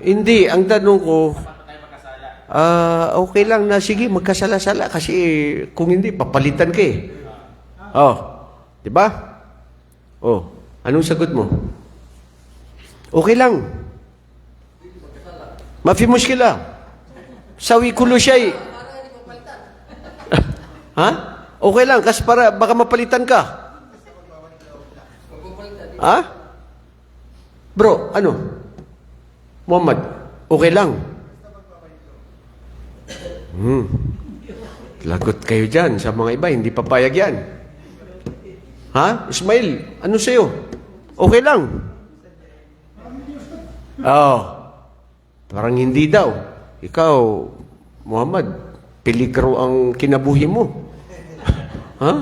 hindi, ang tanong ko, okay lang na sige, magkasala-sala kasi kung hindi, papalitan ka eh. Oh, di ba? Oh, anong sagot mo? Okay lang. Mafi muskila. Sawi kulo siya eh. Ha? Okay lang, kasi para baka mapalitan ka. Ha? Bro, ano? Muhammad, okay lang. Lagot kayo dyan sa mga iba, hindi papayag yan. Ha? Ismail, ano sa'yo? Okay lang. Oh, parang hindi daw. Ikaw, Muhammad, peligro ang kinabuhi mo. Ha?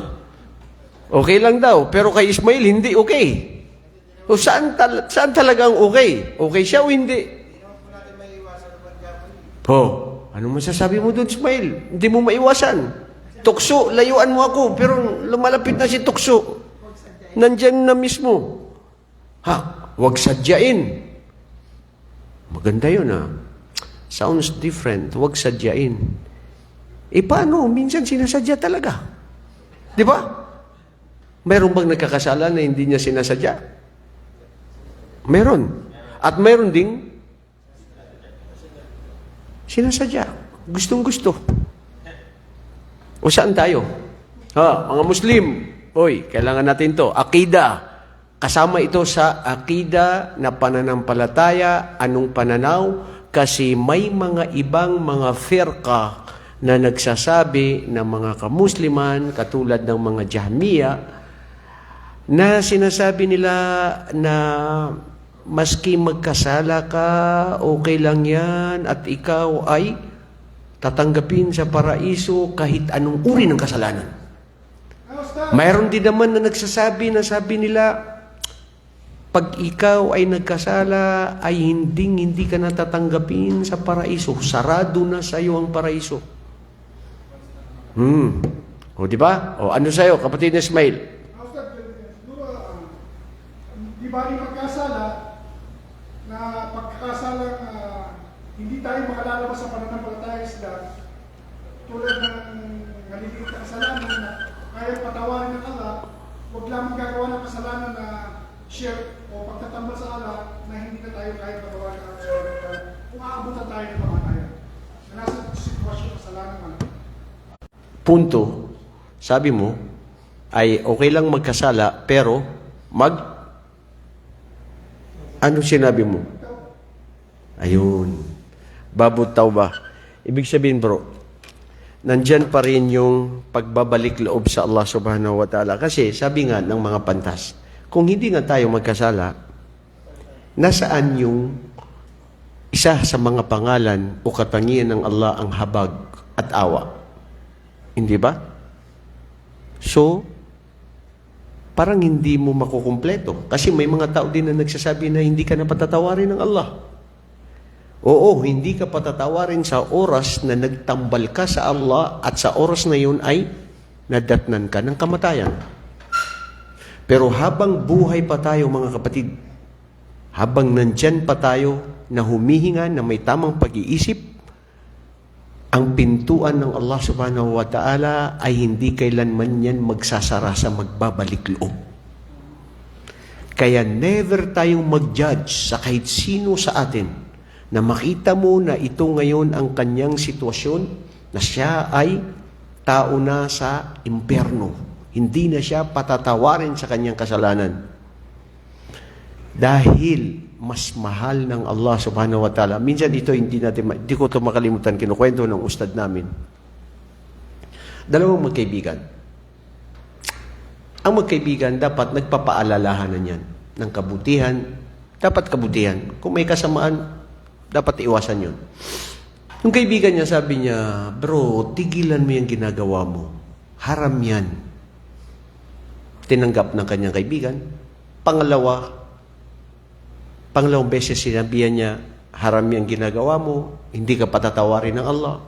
Okay lang daw, pero kay Ismail, hindi okay. O saan talagang okay? Okay siya o hindi? Anong masasabi mo doon, Ismail? Hindi mo maiwasan. Tukso, layuan mo ako, pero lumalapit na si Tukso. Nandyan na mismo. Huwag sadyain. Maganda yun Sounds different. Huwag sadyain. Paano? Minsan sinasadya talaga. Di ba? Mayroon bang nagkakasala na hindi niya sinasadya? Meron. At meron ding sinasadya. Gustong-gusto. O saan tayo? Mga Muslim, kailangan natin to. Akida. Kasama ito sa akida na pananampalataya. Anong pananaw? Kasi may mga ibang mga firqa na nagsasabi ng mga kamusliman, katulad ng mga Jahmiya, na sinasabi nila na maski magkasala ka, okay lang yan, at ikaw ay tatanggapin sa paraiso kahit anong uri ng kasalanan. Mayroon din naman na nagsasabi na sabi nila, pag ikaw ay nagkasala, ay hindi ka natatanggapin sa paraiso. Sarado na sa iyo ang paraiso. O di ba? O ano sa iyo, kapatid na Ismail? Di ba rin magkasala na pagkakasalang hindi tayo makalalabas sa pananampalataya isla tulad ng maliliit na kasalanan na kaya patawarin ng Allah, huwag lamang gagawa ng kasalanan na share o pagtatambal sa Allah na hindi na tayo kaya patawarin ng Allah kung aabutan tayo ng kamatayan. Na nasa sitwasyon ng kasalanan man. Punto, sabi mo, ay okay lang magkasala, pero ano sinabi mo? Ayun. Babut tawbah. Ibig sabihin, bro, nandyan pa rin yung pagbabalik loob sa Allah subhanahu wa ta'ala. Kasi sabi nga ng mga pantas, kung hindi nga tayo magkasala, nasaan yung isa sa mga pangalan o katangian ng Allah ang habag at awa? Hindi ba? So, parang hindi mo makukumpleto. Kasi may mga tao din na nagsasabi na hindi ka na patatawarin ng Allah. Oo, hindi ka patatawarin sa oras na nagtambal ka sa Allah at sa oras na yun ay nadatnan ka ng kamatayan. Pero habang buhay pa tayo mga kapatid, habang nandyan pa tayo na humihinga na may tamang pag-iisip, ang pintuan ng Allah subhanahu wa ta'ala ay hindi kailanman yan magsasara sa magbabalik loob. Kaya never tayong mag-judge sa kahit sino sa atin na makita mo na ito ngayon ang kanyang sitwasyon na siya ay tao na sa impyerno. Hindi na siya patatawarin sa kanyang kasalanan. Dahil mas mahal ng Allah subhanahu wa ta'ala. Minsan ito, hindi ko ito makalimutan, kinukwento ng ustad namin. Dalawang magkaibigan. Ang magkaibigan dapat nagpapaalalahanan yan. ng kabutihan, dapat kabutihan. Kung may kasamaan, dapat iwasan yun. Yung kaibigan niya, sabi niya, bro, tigilan mo yung ginagawa mo. Haram yan. Tinanggap ng kanyang kaibigan. Pangalawang beses sinabihan niya, haram yung ginagawa mo, hindi ka patatawarin ng Allah.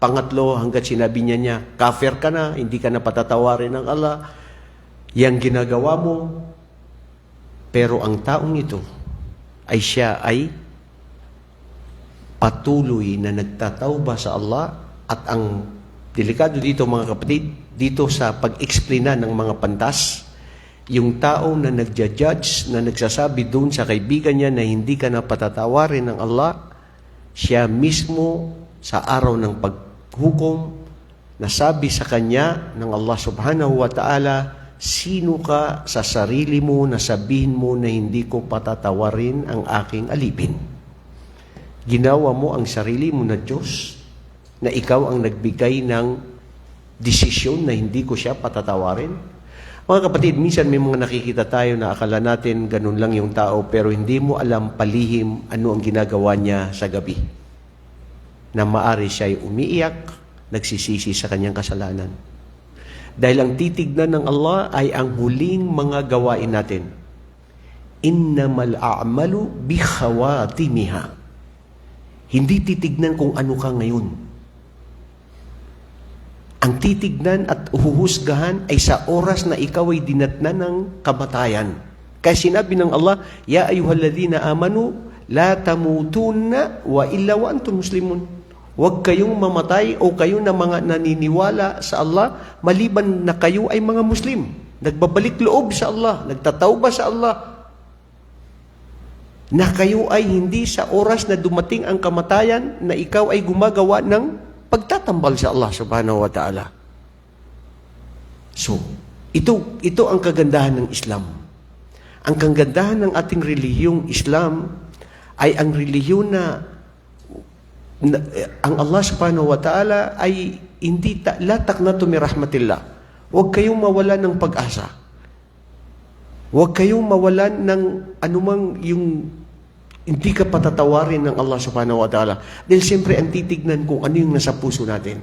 Pangatlo, hanggat sinabi niya, kafir ka na, hindi ka na patatawarin ng Allah. Yang ginagawa mo, pero ang taong ito ay siya ay patuloy na nagtatawba sa Allah. At ang delikado dito mga kapatid, dito sa pag-explaina ng mga pantas, yung tao na nagja-judge, na nagsasabi doon sa kaibigan niya na hindi ka na patatawarin ng Allah, siya mismo sa araw ng paghukom, nasabi sa kanya ng Allah subhanahu wa ta'ala, sino ka sa sarili mo na sabihin mo na hindi ko patatawarin ang aking alipin? Ginawa mo ang sarili mo na Diyos, na ikaw ang nagbigay ng desisyon na hindi ko siya patatawarin? Mga kapatid, minsan may mga nakikita tayo na akala natin ganun lang yung tao, pero hindi mo alam palihim ano ang ginagawa niya sa gabi. Na maari siya ay umiiyak, nagsisisi sa kanyang kasalanan. Dahil ang titignan ng Allah ay ang huling mga gawain natin. Innamal a'malu bikhawatimiha. Hindi titignan kung ano ka ngayon. Ang titignan at uhuhusgahan ay sa oras na ikaw ay dinatnan ng kamatayan. Kaya sinabi ng Allah, Ya ayyuhalladhina amanu, la tamutunna wa illa wa antum muslimun. Huwag kayong mamatay o kayo na mga naniniwala sa Allah, maliban na kayo ay mga Muslim. Nagbabalik loob sa Allah, nagtatawba sa Allah. Na kayo ay hindi sa oras na dumating ang kamatayan na ikaw ay gumagawa ng pagtatambal sa Allah subhanahu wa ta'ala. So, ito ang kagandahan ng Islam. Ang kagandahan ng ating relihiyong Islam ay ang relihiyon na ang Allah subhanahu wa ta'ala ay hindi la taqnatu min rahmatillah. Huwag kayong mawalan ng pag-asa. Huwag kayong mawalan ng anumang yung hindi ka patatawarin ng Allah subhanahu wa ta'ala. Dahil siyempre ang titignan kung ano yung nasa puso natin.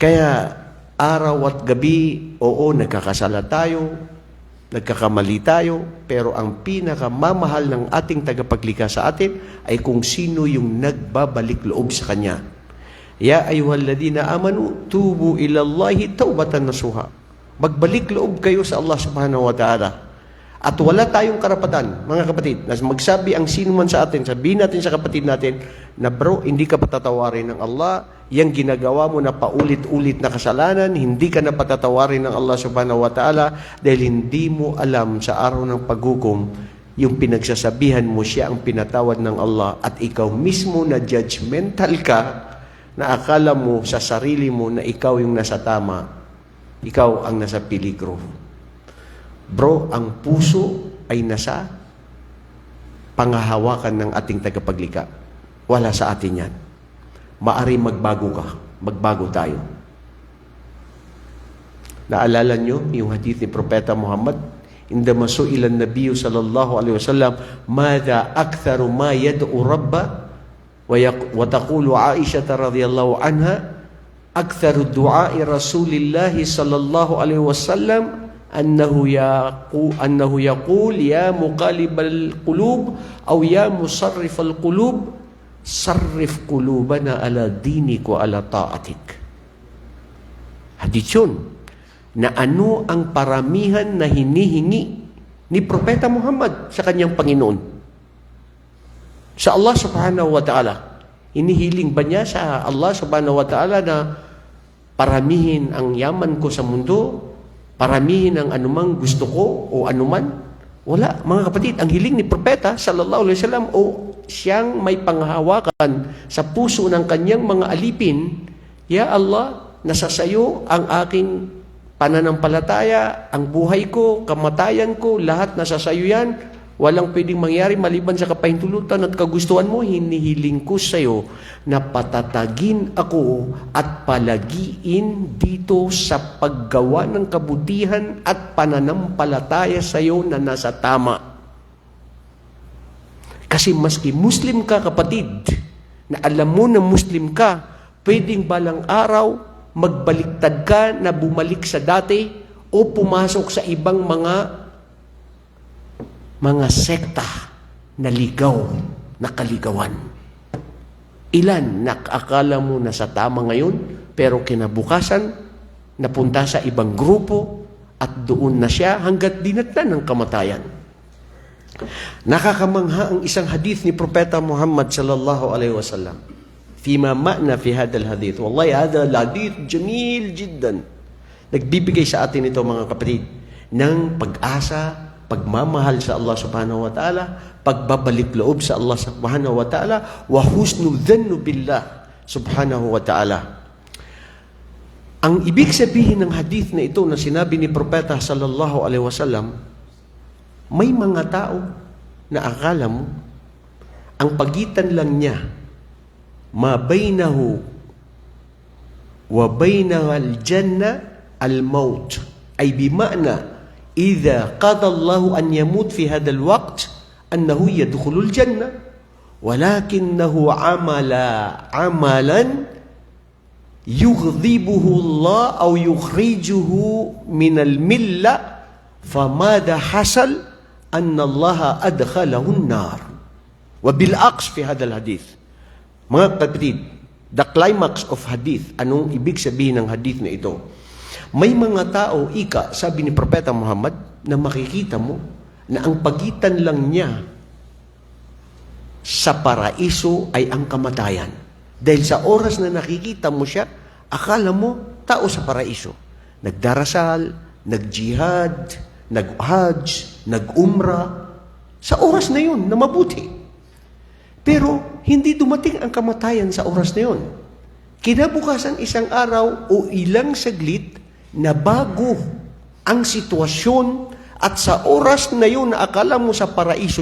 Kaya araw at gabi, oo, nagkakasala tayo, nagkakamali tayo, pero ang pinakamamahal ng ating tagapaglikha sa atin ay kung sino yung nagbabalik loob sa Kanya. Ya ayyuhalladhina amanu, tubu ilallahi tawbatan nasuha. Magbalik loob kayo sa Allah subhanahu wa ta'ala. At wala tayong karapatan, mga kapatid, na magsabi ang sino man sa atin, sabihin natin sa kapatid natin, na bro, hindi ka patatawarin ng Allah, yung ginagawa mo na paulit-ulit na kasalanan, hindi ka na patatawarin ng Allah subhanahu wa ta'ala, dahil hindi mo alam sa araw ng paghukom, yung pinagsasabihan mo siya ang pinatawad ng Allah, at ikaw mismo na judgmental ka, na akala mo sa sarili mo na ikaw yung nasa tama, ikaw ang nasa peligro. Bro, ang puso ay nasa pangahawakan ng ating tagapaglikha. Wala sa atin yan. Maari magbago ka. Magbago tayo. Naalala nyo yung hadith ni Propeta Muhammad? Indama su'ilan Nabiyo sallallahu alaihi wasallam, Mada aktharu ma yad'u rabba? Wa taqulu Aisha radhiyallahu anha, Aktharu du'ai Rasulillahi sallallahu alaihi wasallam, أنه يقول يا مقلب القلوب أو يا مصرف القلوب صرف قلوبنا على دينك وعلى طاعتك. Hadith yun, na ano ang paramihan na hinihingi ni Propeta Muhammad sa kanyang Panginoon. Sa Allah subhanahu wa ta'ala. Hinihiling ba niya sa Allah subhanahu wa ta'ala na paramihin ang yaman ko sa mundo, paramihin ang anumang gusto ko o anuman? Wala, mga kapatid. Ang hiling ni Propeta sallallahu alaihi wasallam o siyang may panghahawakan sa puso ng kanyang mga alipin, Ya Allah, nasa sayo ang aking pananampalataya, ang buhay ko, kamatayan ko, lahat nasa sayo yan. Walang pwedeng mangyari maliban sa kapahintulutan at kagustuhan mo. Hinihiling ko sa iyo na patatagin ako at palagiin dito sa paggawa ng kabutihan at pananampalataya sa iyo na nasa tama. Kasi maski Muslim ka, kapatid, na alam mo na Muslim ka, pwedeng balang araw magbaliktad ka na bumalik sa dati o pumasok sa ibang mga sekta na ligaw, na kaligawan. Ilan nakakala mo na sa tama ngayon, pero kinabukasan, napunta sa ibang grupo at doon na siya hanggat dinatnan ng kamatayan. Nakakamangha ang isang hadith ni Propeta Muhammad sallallahu alaihi wasallam. Fima ma'na fi hadal hadith. Wallahi, hadal hadith jamil jiddan. Nagbibigay sa atin ito, mga kapatid, ng pag-asa, pagmamahal sa Allah subhanahu wa ta'ala, pagbabalik loob sa Allah subhanahu wa ta'ala, wa husnul dhannu billah subhanahu wa ta'ala. Ang ibig sabihin ng hadith na ito na sinabi ni Propeta sallallahu alaihi wasallam, may mga tao na akala mo, ang pagitan lang niya, ma bainahu wa bainahu al-jannah al-maut. Ay bima'na, idha qada Allahu an yamut fi hadal waqt, annahu yadkhulul jannah, walakinahu amala amalan yughdibuhu Allah aw yukhrijuhu min al-milla, famada hasal anna Allah adkhalahu an-nar. Wa bil aqs fi hadal hadith. Mga kapatid, the climax of hadith, anong ibig sabihin ng hadith na ito? May mga tao, sabi ni Propeta Muhammad, na makikita mo na ang pagitan lang niya sa paraiso ay ang kamatayan. Dahil sa oras na nakikita mo siya, akala mo tao sa paraiso. Nagdarasal, nagjihad, nag-hajj, nag-umra, sa oras na yun na mabuti. Pero hindi dumating ang kamatayan sa oras na yun. Kinabukasan isang araw o ilang saglit, na bago ang sitwasyon at sa oras na yun na akala mo sa paraiso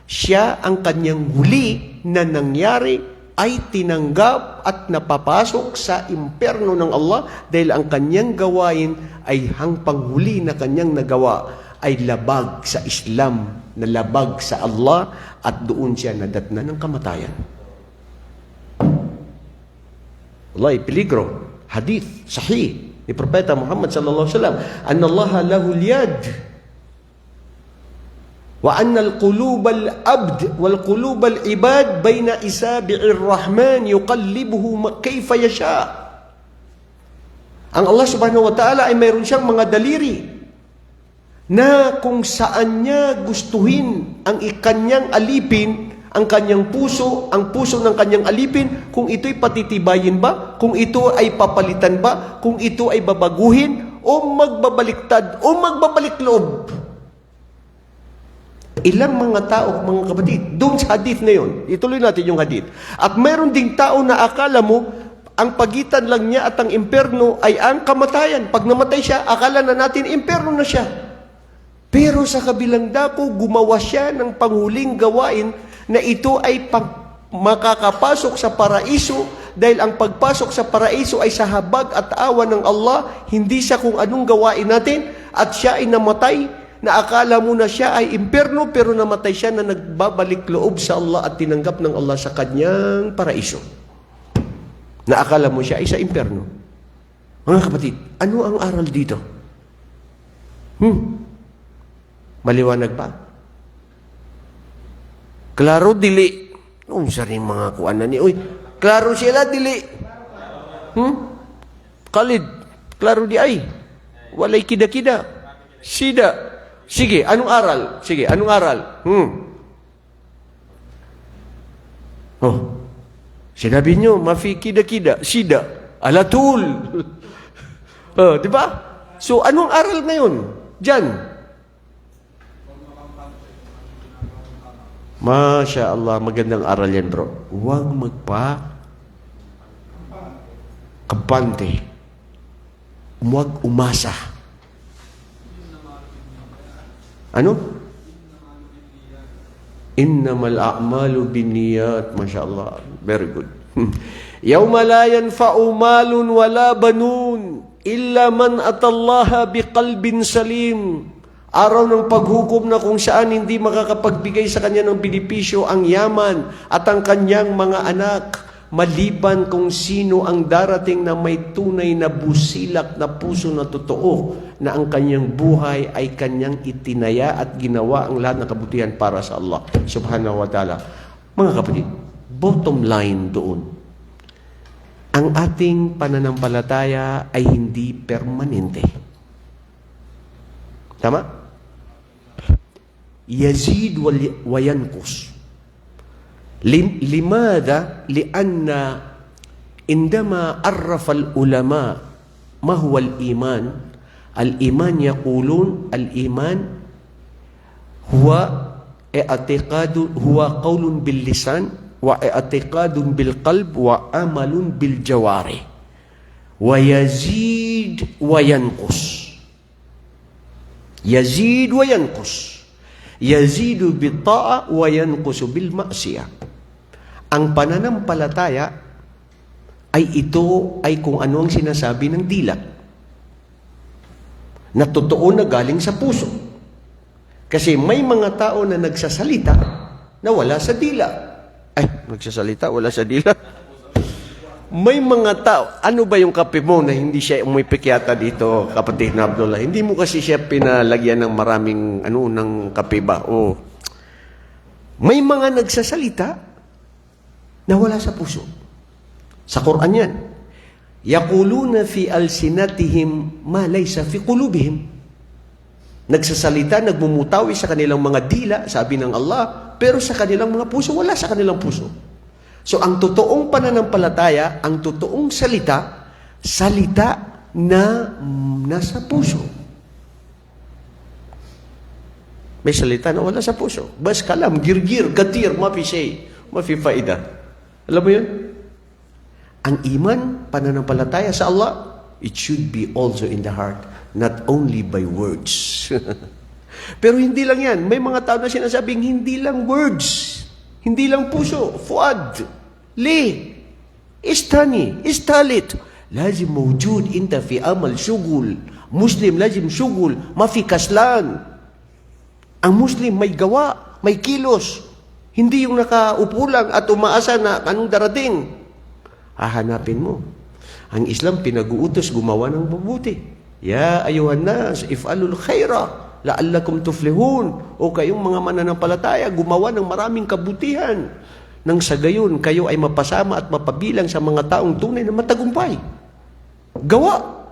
siya ang kanyang huli na nangyari ay tinanggap at napapasok sa imperno ng Allah dahil ang kanyang gawain ay hangpang huli na kanyang nagawa ay labag sa Islam, na labag sa Allah, at doon siya nadatna ng kamatayan. Wallahi, peligro. Hadith, sahih ni Propeta Muhammad sallallahu alaihi wasallam, anna Allah lahu al-yad wa anna al-qulub al-abd wal qulub al-ibad baina isabi'ir rahman yuqallibuhu kayfa yasha. Ang Allah subhanahu wa ta'ala ay mayroon siyang mga daliri na kung saan niya gustuhin ang ikanyang alipin, ang kanyang puso, ang puso ng kanyang alipin, kung ito'y patitibayin ba, kung ito ay papalitan ba, kung ito ay babaguhin, o magbabaliktad, o magbabalik loob. Ilang mga tao, mga kapatid, doon sa hadith na yun, ituloy natin yung hadith. At mayroon ding tao na akala mo, ang pagitan lang niya at ang imperno ay ang kamatayan. Pag namatay siya, akala na natin imperno na siya. Pero sa kabilang dako, gumawa siya ng panghuling gawain na ito ay makakapasok sa paraiso, dahil ang pagpasok sa paraiso ay sa habag at awa ng Allah, hindi sa kung anong gawain natin, at siya ay namatay na akala mo na siya ay imperno, pero namatay siya na nagbabalik loob sa Allah at tinanggap ng Allah sa kanyang paraiso. Na akala mo siya ay sa imperno. Mga kapatid, ano ang aral dito? Maliwanag ba? Klaro dili. Noong sa rin mga kuan na ni. Uy, klaro sila dili. Khalid, klaro di ay. Walay kida-kida. Sida. Sige, anong aral? Sige, anong aral? Oh. Sinabi nyo, mafi kida-kida. Sida. Alatul. Di ba? So, anong aral ngayon? Diyan. Masya Allah, magandang aral yan, bro. Huwag kampante. Huwag umasa. Ano? Innamal a'malu binniyat. Masya Allah. Very good. Yawma la yanfa'u malun wala banun illa man atallaha biqalbin salim. Araw ng paghukom na kung saan hindi makakapagbigay sa kanya ng benepisyo ang yaman at ang kanyang mga anak, maliban kung sino ang darating na may tunay na busilak na puso na totoo na ang kanyang buhay ay kanyang itinaya at ginawa ang lahat ng kabutihan para sa Allah subhanahu wa ta'ala. Mga kapatid, bottom line doon, ang ating pananampalataya ay hindi permanente. Tama? Yazid wa yanqus. لماذا؟ لأن عندما عرف العلماء ما هو الإيمان يقولون الإيمان هو اعتقاد، هو قول باللسان واعتقاد بالقلب وعمل بالجوارح ويزيد وينقص. يزيد وينقص، يزيد بالطاعة وينقص بالمعصية. Ang pananampalataya ay kung ano ang sinasabi ng dila na totoo na galing sa puso. Kasi may mga tao na nagsasalita na wala sa dila. Nagsasalita, wala sa dila. May mga tao, ano ba yung kape mo na hindi siya umipik yata dito, kapatid na Abdullah? Hindi mo kasi siya pinalagyan ng maraming ng kape ba? May mga nagsasalita na wala sa puso. Sa Quran yan. Yaquluna fi alsinatihim ma laysa fi qulubihim. Nagsasalita, nagmumutawi sa kanilang mga dila, sabi ng Allah, pero sa kanilang mga puso, wala sa kanilang puso. So, ang totoong pananampalataya, ang totoong salita na nasa puso. May salita na wala sa puso. Bas kalam, girgir, katir, mafi shay, mafi faida. Alam mo yun? Ang iman, pananampalataya sa Allah, it should be also in the heart, not only by words. Pero hindi lang yan. May mga tao na sinasabing hindi lang words, hindi lang puso, fuad, li, istani, istalit. Lazim mawjud inta fi amal syugul. Muslim lazim syugul, mafi kaslan. Ang Muslim may gawa, may kilos. Hindi yung nakaupo lang at umaasa na anong darating. Hahanapin mo. Ang Islam pinag-uutos gumawa ng mabuti. Ya ayuhan nas, if'alul khaira la'allakum tuflihun. O kayong mga mananampalataya, gumawa ng maraming kabutihan. Nang sa gayon, kayo ay mapasama at mapabilang sa mga taong tunay na matagumpay. Gawa.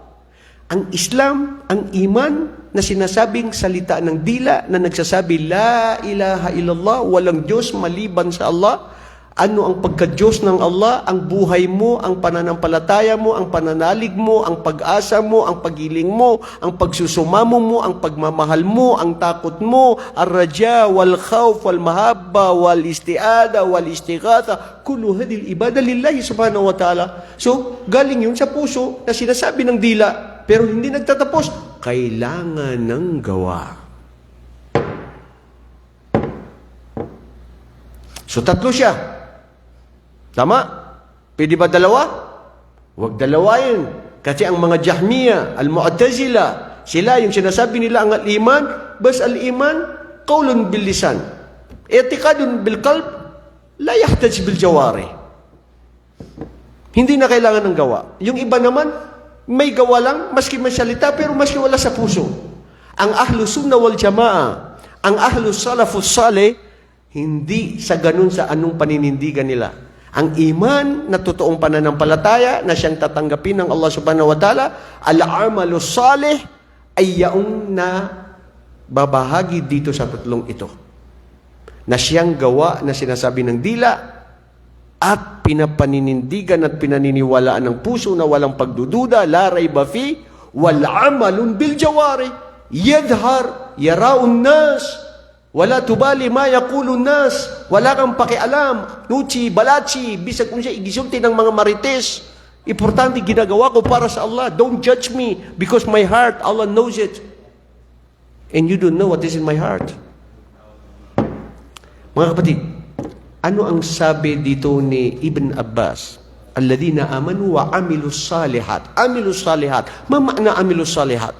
Ang Islam, ang iman na sinasabing salita ng dila na nagsasabi, La ilaha illallah, walang Diyos maliban sa Allah. Ano ang pagka-Diyos ng Allah? Ang buhay mo, ang pananampalataya mo, ang pananalig mo, ang pag-asa mo, ang pagiling mo, ang pagsusumamo mo, ang pagmamahal mo, ang takot mo, ar-raja, wal-khawf, wal-mahabba, wal-isti'ada, wal-istighatha, kullu hadil ibada lillahi subhanahu wa ta'ala. So, galing yun sa puso na sinasabi ng dila, pero hindi nagtatapos, kailangan ng gawa. So, tatlo siya. Tama? Pwede ba dalawa? Huwag dalawain. Kasi ang mga Jahmiya, Al-Mu'tazila, sila yung sinasabi nila ang al-iman, bas al-iman, qawlun bil lisan. I'tiqadun bil qalb, la yahtaj bil jawari. Hindi na kailangan ng gawa. Yung iba naman, may gawa lang, maski masalita, pero maski wala sa puso. Ang ahlu sunna wal jamaa, ang ahlu salafus salih, hindi sa ganun sa anong paninindigan nila. Ang iman na totoong pananampalataya na siyang tatanggapin ng Allah subhanahu wa ta'ala, al-amalu salih ay yaong na babahagi dito sa tatlong ito. Na siyang gawa na sinasabi ng dila at pinapaninindigan at pinaniniwalaan ng puso na walang pagdududa, la rayba fi, wal amalun bil jawari, yadhar, yaraun nas, wala tubali ma yaqulun nas, wala kang pakialam, nuchi, balachi, bisag kung siya igisulti ng mga marites. Importante ginagawa ko para sa Allah. Don't judge me because my heart, Allah knows it. And you don't know what is in my heart. Mga kapatid, ano ang sabi dito ni Ibn Abbas? Alladhina amanu wa amilus salihat. Amilus salihat. Ma ma'na amilus salihat?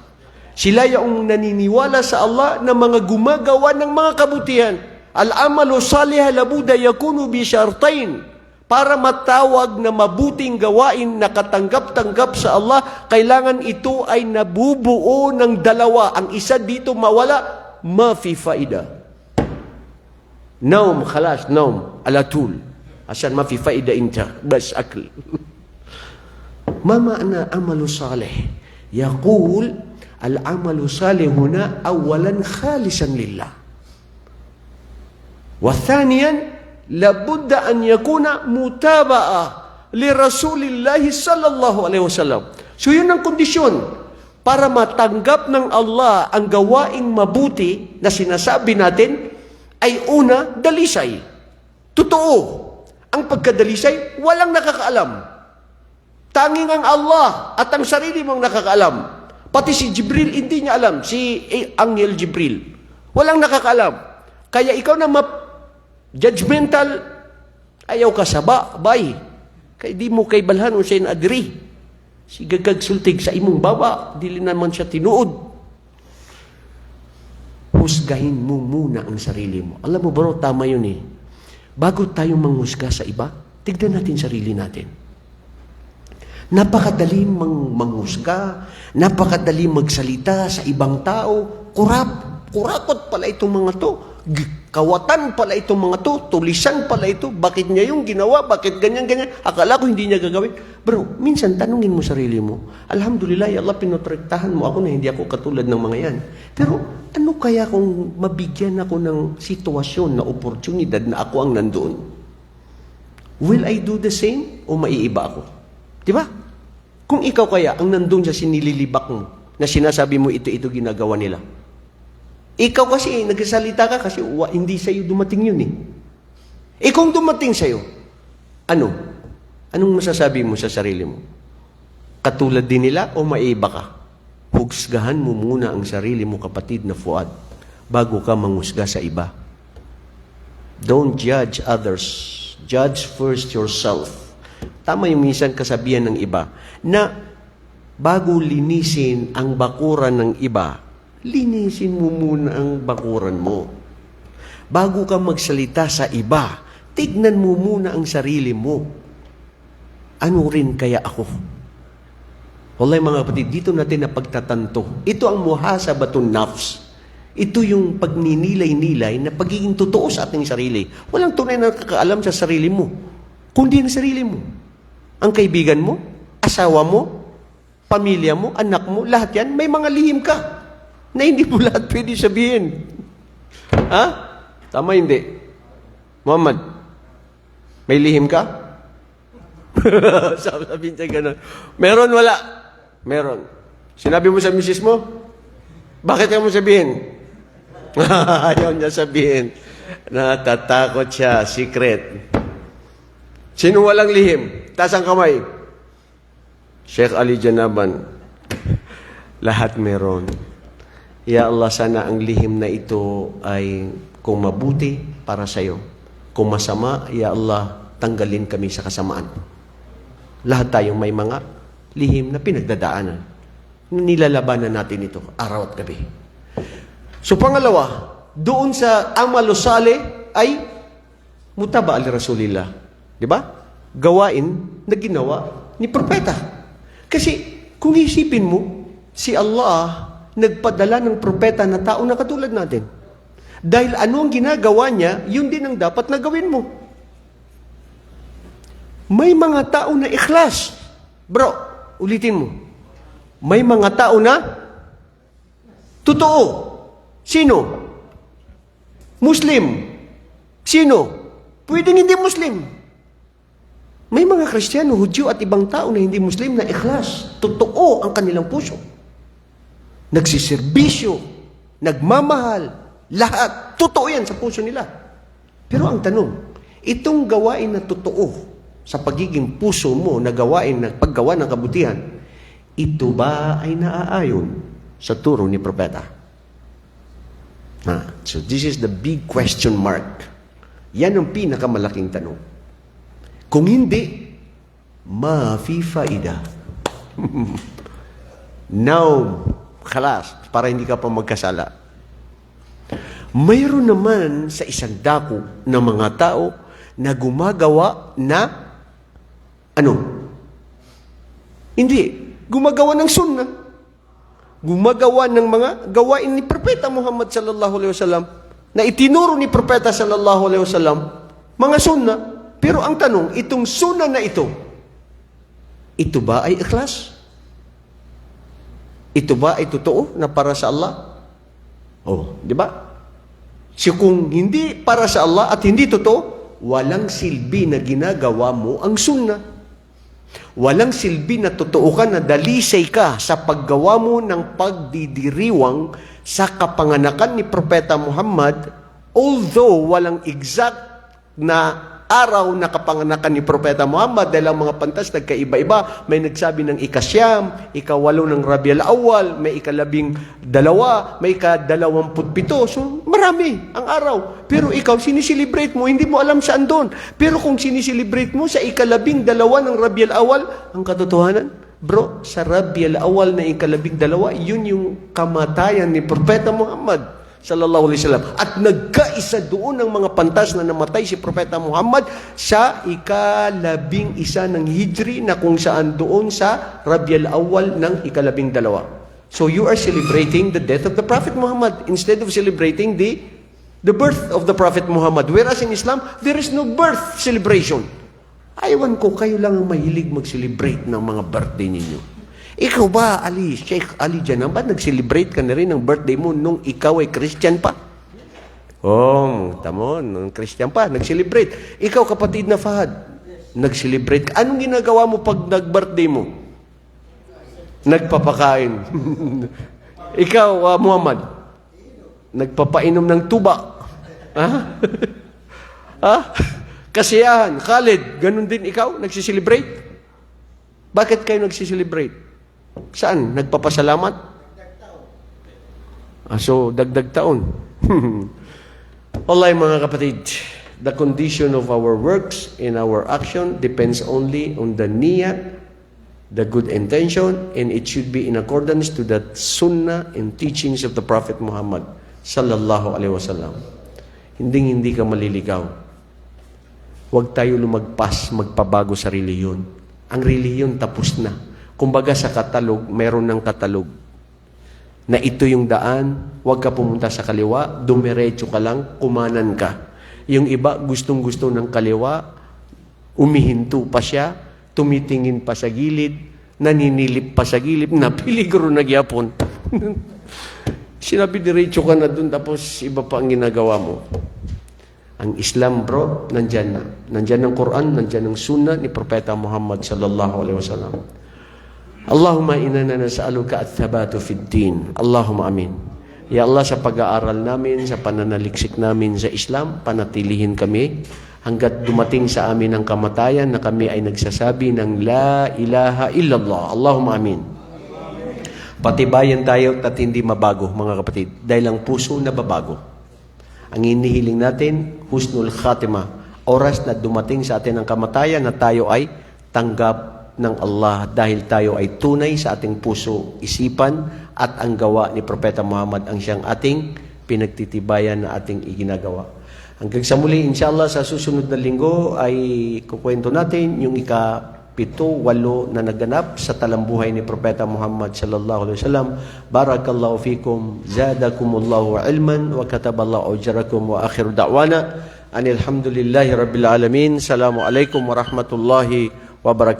Sila yung naniniwala sa Allah na mga gumagawa ng mga kabutihan. Al-amalu salih labuda yakunu bi syartain. Para matawag na mabuting gawain na katanggap-tanggap sa Allah, kailangan ito ay nabubuo ng dalawa. Ang isa dito mawala, ma fi faida. Naum, khalas, naum, ala tul. Asan ma fi faida inta, bas akl. ما معنى عمل صالح؟ يقول العمل الصالح هنا أولا خالصا لله، وثانيا لابد أن يكون متابعة لرسول الله صلى الله عليه وسلم. So yun ang kondisyon para matanggap ng Allah ang gawaing mabuti na sinasabi natin ay una, dalisay. Totoo. Ang pagkadalisay, walang nakakaalam. Tanging ang Allah at ang sarili mong nakakaalam. Pati si Jibril, hindi niya alam. Si Angel Jibril. Walang nakakaalam. Kaya ikaw na judgmental, ayaw ka saba, bay. Kaya di mo kay balhan o siya na adri. Si gagagsultig sa imong baba, dili naman siya tinuod. Husgahin mo muna ang sarili mo. Alam mo bro, tama yun eh. Bago tayo manghusga sa iba, tignan natin sarili natin. Napakadali manghusga, napakadali magsalita sa ibang tao. Kurakot pala itong mga to. Kawatan pala itong mga to. Tulisan pala ito. Bakit niya yung ginawa? Bakit ganyan-ganyan? Akala ko hindi niya gagawin. Bro, minsan tanungin mo sarili mo. Alhamdulillah, ya Allah, pinotrektahan mo ako na hindi ako katulad ng mga yan. Pero ano kaya kung mabigyan ako ng sitwasyon na oportunidad na ako ang nandoon? Will I do the same o maiiba ako? Diba? Kung ikaw kaya ang nandun sa sinililibak mo, na sinasabi mo ito ginagawa nila. Ikaw kasi, nagsasalita ka kasi hindi sa'yo dumating yun eh. Kung dumating sa'yo, ano? Anong masasabi mo sa sarili mo? Katulad din nila o maiba ka? Hugsgahan mo muna ang sarili mo, kapatid na Fuad, bago ka manghusga sa iba. Don't judge others. Judge first yourself. Tama yung minsan kasabihan ng iba na bago linisin ang bakuran ng iba, linisin mo muna ang bakuran mo. Bago ka magsalita sa iba, tignan mo muna ang sarili mo. Ano rin kaya ako? Wallahi mga kapatid, dito natin na pagtatanto. Ito ang muhasabatun nafs. Ito yung pagninilay-nilay na pagiging totoo sa ating sarili. Walang tunay na nakakaalam sa sarili mo, kundi ang sarili mo. Ang kaibigan mo, asawa mo, pamilya mo, anak mo, lahat yan, may mga lihim ka na hindi mo lahat pwede sabihin. Ha? Tama hindi? Muhammad, may lihim ka? Sabihin siya gano'n. Meron, wala? Meron. Sinabi mo sa misis mo? Bakit ka mo sabihin? Ayaw niya sabihin. Natatakot siya, secret. Sino walang lihim? Taas ang kamay. Sheikh Ali Janaban. Lahat meron. Ya Allah, sana ang lihim na ito ay kung mabuti para sa'yo. Kung masama, Ya Allah, tanggalin kami sa kasamaan. Lahat tayong may mga lihim na pinagdadaanan. Nilalabanan natin ito araw at gabi. So pangalawa, doon sa amal saleh ay mutaba ali Rasulillah. Di ba? Gawain na ginawa ni propeta. Kasi kung isipin mo, si Allah nagpadala ng propeta na tao na katulad natin. Dahil ano ang ginagawa niya, yun din ang dapat na gawin mo. May mga tao na ikhlas. Bro, ulitin mo. May mga tao na totoo. Sino? Muslim. Sino? Pwedeng hindi Muslim. May mga Kristiyano, Hudyo at ibang tao na hindi Muslim na ikhlas. Totoo ang kanilang puso. Nagsiservisyo, nagmamahal, lahat. Totoo yan sa puso nila. Pero ang tanong, itong gawain na totoo sa pagiging puso mo na gawain na paggawa ng kabutihan, ito ba ay naaayon sa turo ni propeta? So this is the big question mark. Yan ang pinakamalaking tanong. Kung hindi, ma fi faida. Now, Khalas, para hindi ka pa magkasala. Mayroon naman sa isang dako ng mga tao na gumagawa na hindi, gumagawa ng sunnah. Gumagawa ng mga gawain ni Propeta Muhammad sallallahu alaihi wasallam na itinuro ni Propeta sallallahu alaihi wasallam, mga sunnah. Pero ang tanong, itong sunnah na ito ba ay ikhlas? Ito ba ay totoo na para sa Allah? Oh, di ba? So kung hindi para sa Allah at hindi totoo, walang silbi na ginagawa mo ang sunnah. Walang silbi na totoo ka, na dalisay ka sa paggawa mo ng pagdidiriwang sa kapanganakan ni Propeta Muhammad, although walang exact na araw na kapanganakan ni Propeta Muhammad dahil ang mga pantas nagkaiba-iba. May nagsabi ng ikasyam, ikawalo ng Rabiul Awwal, may ikalabing dalawa, may ika-27. So marami ang araw. Pero ikaw, siniselebrate mo, hindi mo alam saan doon. Pero kung siniselebrate mo sa ikalabing dalawa ng Rabiul Awwal, ang katotohanan, bro, sa Rabiul Awwal na ikalabing dalawa, yun yung kamatayan ni Propeta Muhammad sallallahu alaihi wasallam. At nagkaisa doon ng mga pantas na namatay si Propeta Muhammad sa ikalabing isa ng Hijri, na kung saan doon sa Rabiul Awwal ng ikalabing dalawa. So you are celebrating the death of the Prophet Muhammad instead of celebrating the birth of the Prophet Muhammad. Whereas in Islam, there is no birth celebration. Aywan ko, kayo lang ang mahilig mag-celebrate ng mga birthday ninyo. Ikaw ba, Sheikh Ali Janam, ba nag-celebrate ka na rin ng birthday mo nung ikaw ay Christian pa? Oh, tamo, nung Christian pa, nag-celebrate. Ikaw, kapatid na Fahad, nag-celebrate ka. Anong ginagawa mo pag nag-birthday mo? Nagpapakain. Ikaw, Muhammad, nagpapainom ng tuba. Ha? Ha? Kasiyahan. Khalid, ganun din ikaw, nagsiselebrate? Bakit kayo nagsiselebrate? Saan? Nagpapasalamat? So, dagdag taon. Wallahi mga kapatid, the condition of our works and our action depends only on the niyat, the good intention, and it should be in accordance to the sunnah and teachings of the Prophet Muhammad sallallahu alaihi wasallam. Hindi ka maliligaw. Huwag tayo lumagpas, magpabago sa reliyon. Ang reliyon tapos na. Kumbaga sa katalog, meron ng katalog na ito yung daan, huwag ka pumunta sa kaliwa, dumiretso ka lang, kumanan ka. Yung iba, gustong-gusto ng kaliwa, umihinto pa siya, tumitingin pa sa gilid, naninilip pa sa gilid, napiligro na gyapon. Sinabi, diretso ka na dun, tapos iba pa ang ginagawa mo. Ang Islam, bro, nandyan na. Nandyan ang Quran, nandyan ang Sunnah ni Propeta Muhammad sallallahu alaihi wasallam. Allahumma inna nas'aluka at-thabatu fid din. Allahumma amin. Ya Allah, sa pag-aaral namin, sa pananaliksik namin sa Islam, panatilihin kami hanggat dumating sa amin ang kamatayan na kami ay nagsasabi ng La ilaha illallah. Allahumma amin. Patibayan tayo at hindi mabago, mga kapatid, dahil ang puso nababago. Ang inihiling natin, husnul khatimah, oras na dumating sa atin ang kamatayan na tayo ay tanggap ng Allah dahil tayo ay tunay sa ating puso, isipan at ang gawa ni Propeta Muhammad ang siyang ating pinagtitibayan na ating iginagawa. Hanggang sa muli, inshallah, sa susunod na linggo ay kukwento natin yung ika-7, 8 na naganap sa talambuhay ni Propeta Muhammad sallallahu alaihi wasallam. Barakallahu fikum, zadakumullahu ilman wa kataballahu ujrakum, wa akhiru da'wana anil hamdulillahi rabbil alamin. Assalamu alaikum warahmatullahi wabarakatuh.